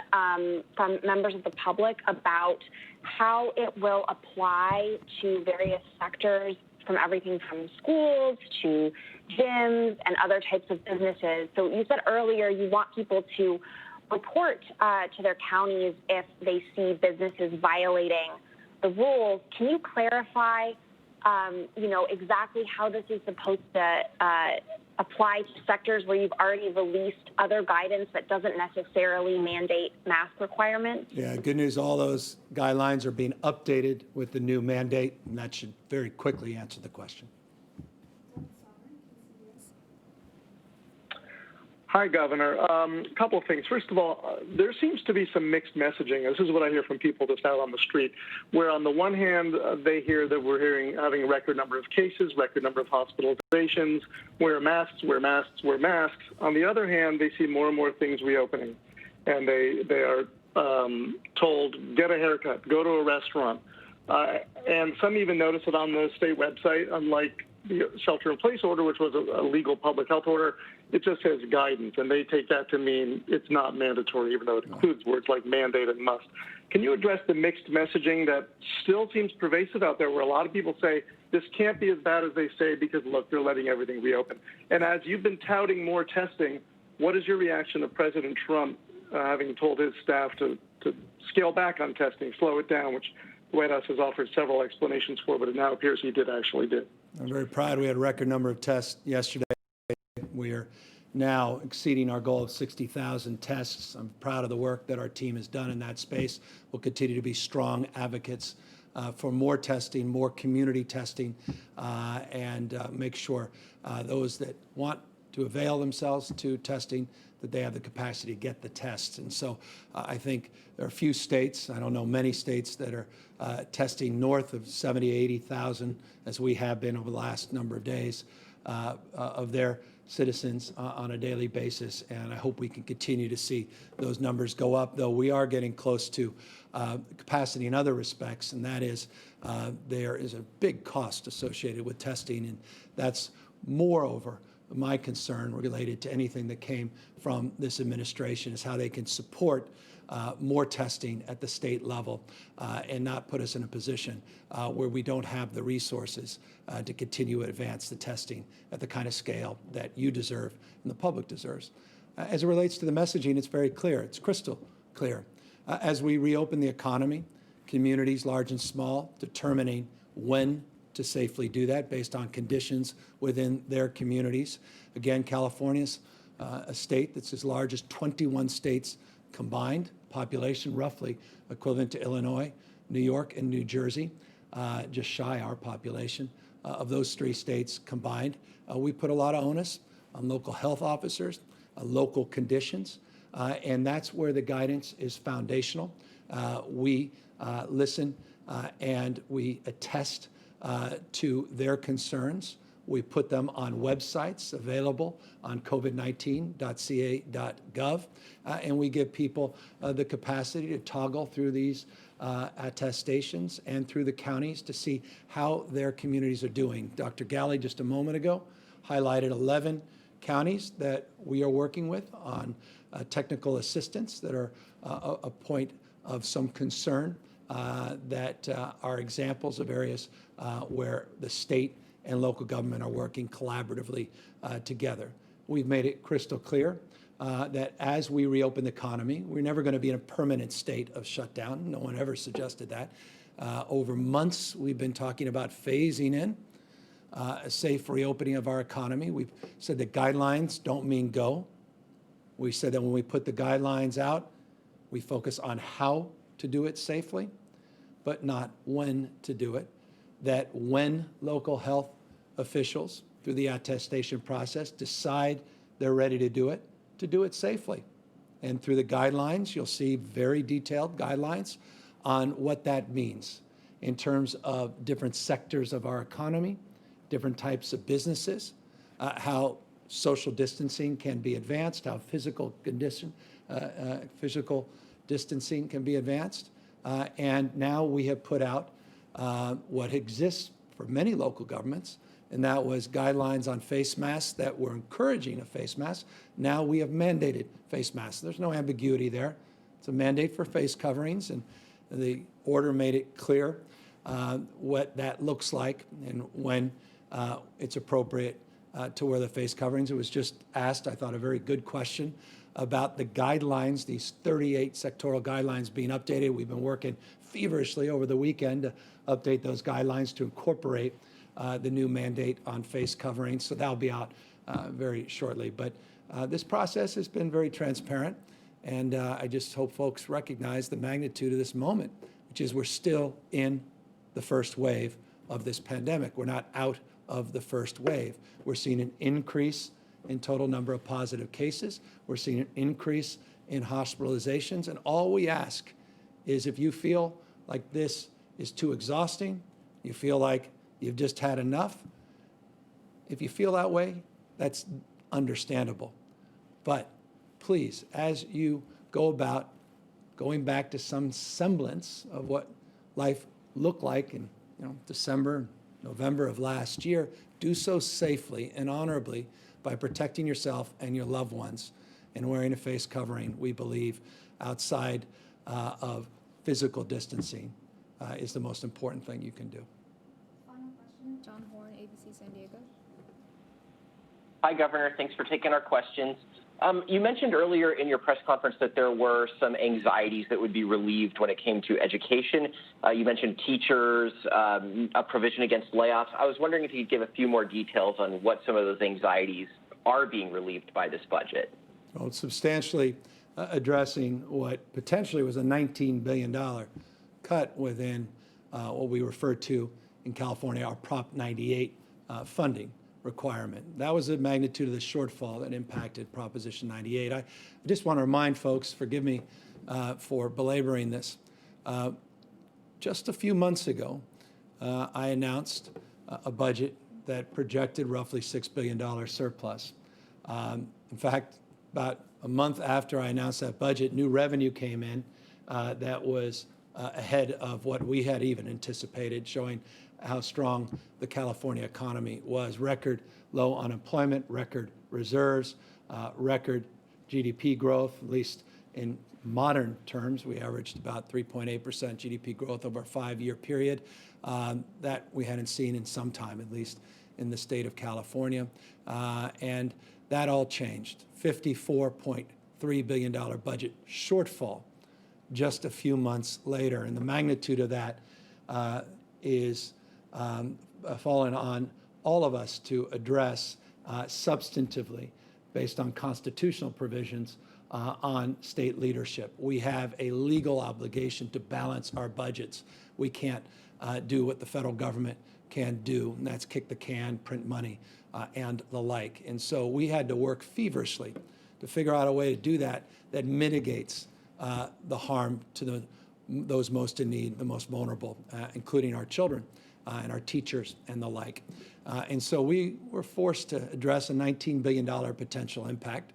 from members of the public about how it will apply to various sectors, from everything from schools to gyms and other types of businesses. So you said earlier you want people to report to their counties if they see businesses violating the rules. Can you clarify exactly how this is supposed to apply to sectors where you've already released other guidance that doesn't necessarily mandate mask requirements? Yeah, good news, all those guidelines are being updated with the new mandate, and that should very quickly answer the question. Hi, Governor. A couple of things. First of all, there seems to be some mixed messaging. This is what I hear from people just out on the street, where on the one hand, they hear that we're having a record number of cases, record number of hospitalizations, wear masks, wear masks, wear masks. On the other hand, they see more and more things reopening, and they are told, get a haircut, go to a restaurant. And some even notice it on the state website, unlike the shelter-in-place order, which was a legal public health order. It just says guidance, and they take that to mean it's not mandatory, even though it includes words like mandate and must. Can you address the mixed messaging that still seems pervasive out there, where a lot of people say this can't be as bad as they say because, look, they're letting everything reopen? And as you've been touting more testing, what is your reaction to President Trump having told his staff to scale back on testing, slow it down, which the White House has offered several explanations for, but it now appears he actually did? I'm very proud. We had a record number of tests yesterday. We are now exceeding our goal of 60,000 tests. I'm proud of the work that our team has done in that space. We'll continue to be strong advocates for more testing, more community testing, and make sure those that want to avail themselves to testing, that they have the capacity to get the tests. And so I think there are a few states, I don't know many states, that are testing north of 70, 80,000, as we have been over the last number of days, of their citizens on a daily basis. And I hope we can continue to see those numbers go up, though we are getting close to capacity in other respects, and that is there is a big cost associated with testing, and that's moreover my concern related to anything that came from this administration, is how they can support more testing at the state level and not put us in a position where we don't have the resources to continue to advance the testing at the kind of scale that you deserve and the public deserves. As it relates to the messaging, it's very clear. It's crystal clear. As we reopen the economy, communities large and small determining when to safely do that based on conditions within their communities. Again, California's a state that's as large as 21 states combined, population roughly equivalent to Illinois, New York, and New Jersey, just shy our population of those three states combined. We put a lot of onus on local health officers, local conditions, and that's where the guidance is foundational. We listen and we attest to their concerns. We put them on websites available on covid19.ca.gov, and we give people the capacity to toggle through these attestations and through the counties to see how their communities are doing. Dr. Galley, just a moment ago, highlighted 11 counties that we are working with on technical assistance that are a point of some concern that are examples of areas where the state and local government are working collaboratively together. We've made it crystal clear that as we reopen the economy, we're never going to be in a permanent state of shutdown. No one ever suggested that. Over months, we've been talking about phasing in a safe reopening of our economy. We've said that guidelines don't mean go. We said that when we put the guidelines out, we focus on how to do it safely, but not when to do it. That when local health officials, through the attestation process, decide they're ready to do it safely. And through the guidelines, you'll see very detailed guidelines on what that means in terms of different sectors of our economy, different types of businesses, how social distancing can be advanced, how physical distancing can be advanced. And now we have put out what exists for many local governments, and that was guidelines on face masks that were encouraging a face mask. Now we have mandated face masks. There's no ambiguity there. It's a mandate for face coverings, and the order made it clear what that looks like and when it's appropriate to wear the face coverings. It was just asked, I thought, a very good question about the guidelines, these 38 sectoral guidelines being updated. We've been working feverishly over the weekend to update those guidelines to incorporate the new mandate on face coverings. So that'll be out very shortly. But this process has been very transparent, and I just hope folks recognize the magnitude of this moment, which is we're still in the first wave of this pandemic. We're not out of the first wave. We're seeing an increase in total number of positive cases. We're seeing an increase in hospitalizations. And all we ask is if you feel like this is too exhausting, you feel like you've just had enough, if you feel that way, that's understandable. But please, as you go about going back to some semblance of what life looked like in December, November of last year, do so safely and honorably by protecting yourself and your loved ones and wearing a face covering, we believe, outside of physical distancing is the most important thing you can do. Final question, John Horn, ABC San Diego. Hi, Governor. Thanks for taking our questions. You mentioned earlier in your press conference that there were some anxieties that would be relieved when it came to education. You mentioned teachers, a provision against layoffs. I was wondering if you could give a few more details on what some of those anxieties are being relieved by this budget. Well, it's substantially addressing what potentially was a $19 billion cut within what we refer to in California, our Prop 98 funding requirement. That was the magnitude of the shortfall that impacted Proposition 98. I just want to remind folks, forgive me for belaboring this, just a few months ago, I announced a budget that projected roughly $6 billion surplus. In fact, about a month after I announced that budget, new revenue came in that was ahead of what we had even anticipated, showing how strong the California economy was. Record low unemployment, record reserves, record GDP growth, at least in modern terms. We averaged about 3.8% GDP growth over a 5-year period that we hadn't seen in some time, at least in the state of California. And that all changed. $54.3 billion budget shortfall just a few months later. And the magnitude of that is fallen on all of us to address substantively based on constitutional provisions on state leadership. We have a legal obligation to balance our budgets. We can't do what the federal government can do, and that's kick the can, print money, and the like. And so we had to work feverishly to figure out a way to do that that mitigates the harm to those most in need, the most vulnerable, including our children and our teachers and the like. And so we were forced to address a $19 billion potential impact.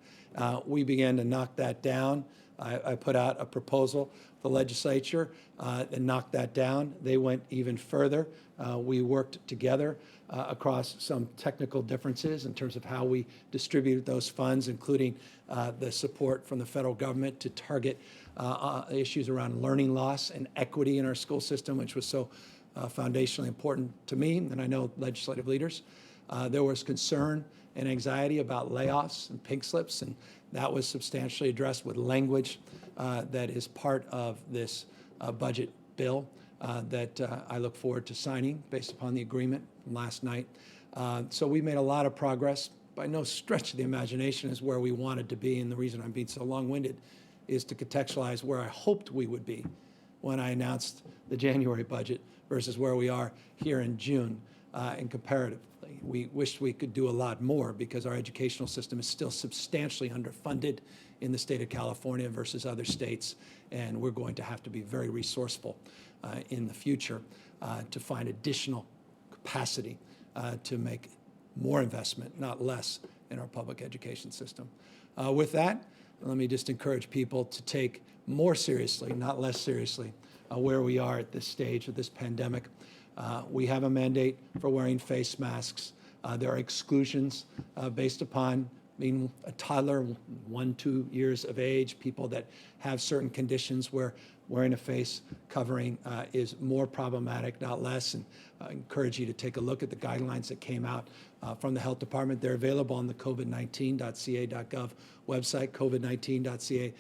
We began to knock that down. I put out a proposal to the legislature and knocked that down. They went even further. We worked together across some technical differences in terms of how we distributed those funds, including the support from the federal government to target issues around learning loss and equity in our school system, which was so foundationally important to me, and I know legislative leaders. There was concern and anxiety about layoffs and pink slips, and that was substantially addressed with language that is part of this budget bill that I look forward to signing based upon the agreement from last night. So we made a lot of progress. By no stretch of the imagination is where we wanted to be, and the reason I'm being so long-winded is to contextualize where I hoped we would be when I announced the January budget versus where we are here in June and comparatively. We wish we could do a lot more because our educational system is still substantially underfunded in the state of California versus other states, and we're going to have to be very resourceful in the future to find additional capacity to make more investment, not less, in our public education system. With that, let me just encourage people to take more seriously, not less seriously, where we are at this stage of this pandemic. We have a mandate for wearing face masks. There are exclusions based upon being a toddler, 1-2 years of age, people that have certain conditions where wearing a face covering is more problematic, not less. And I encourage you to take a look at the guidelines that came out from the health department. They're available on the covid19.ca.gov website, covid19.ca.gov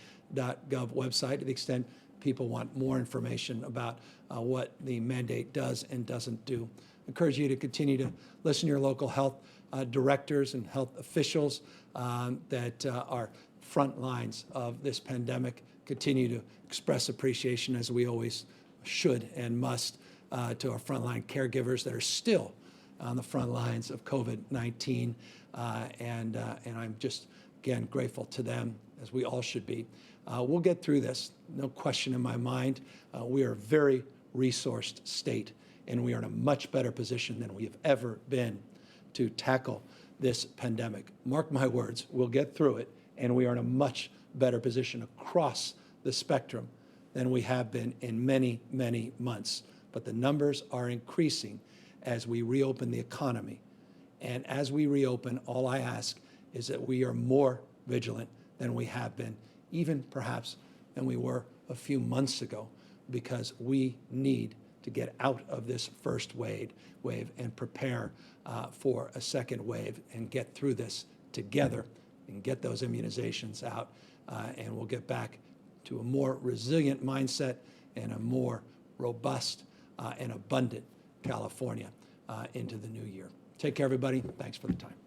website, to the extent people want more information about what the mandate does and doesn't do. I encourage you to continue to listen to your local health directors and health officials that are front lines of this pandemic. Continue to express appreciation, as we always should and must, to our frontline caregivers that are still on the front lines of COVID-19. And I'm just, again, grateful to them, as we all should be. We'll get through this, no question in my mind. We are a very resourced state, and we are in a much better position than we have ever been to tackle this pandemic. Mark my words, we'll get through it, and we are in a much better position across the spectrum than we have been in many, many months. But the numbers are increasing as we reopen the economy. And as we reopen, all I ask is that we are more vigilant than we have been, even perhaps than we were a few months ago, because we need to get out of this first wave and prepare for a second wave and get through this together and get those immunizations out. And we'll get back to a more resilient mindset and a more robust and abundant California into the new year. Take care, everybody. Thanks for the time.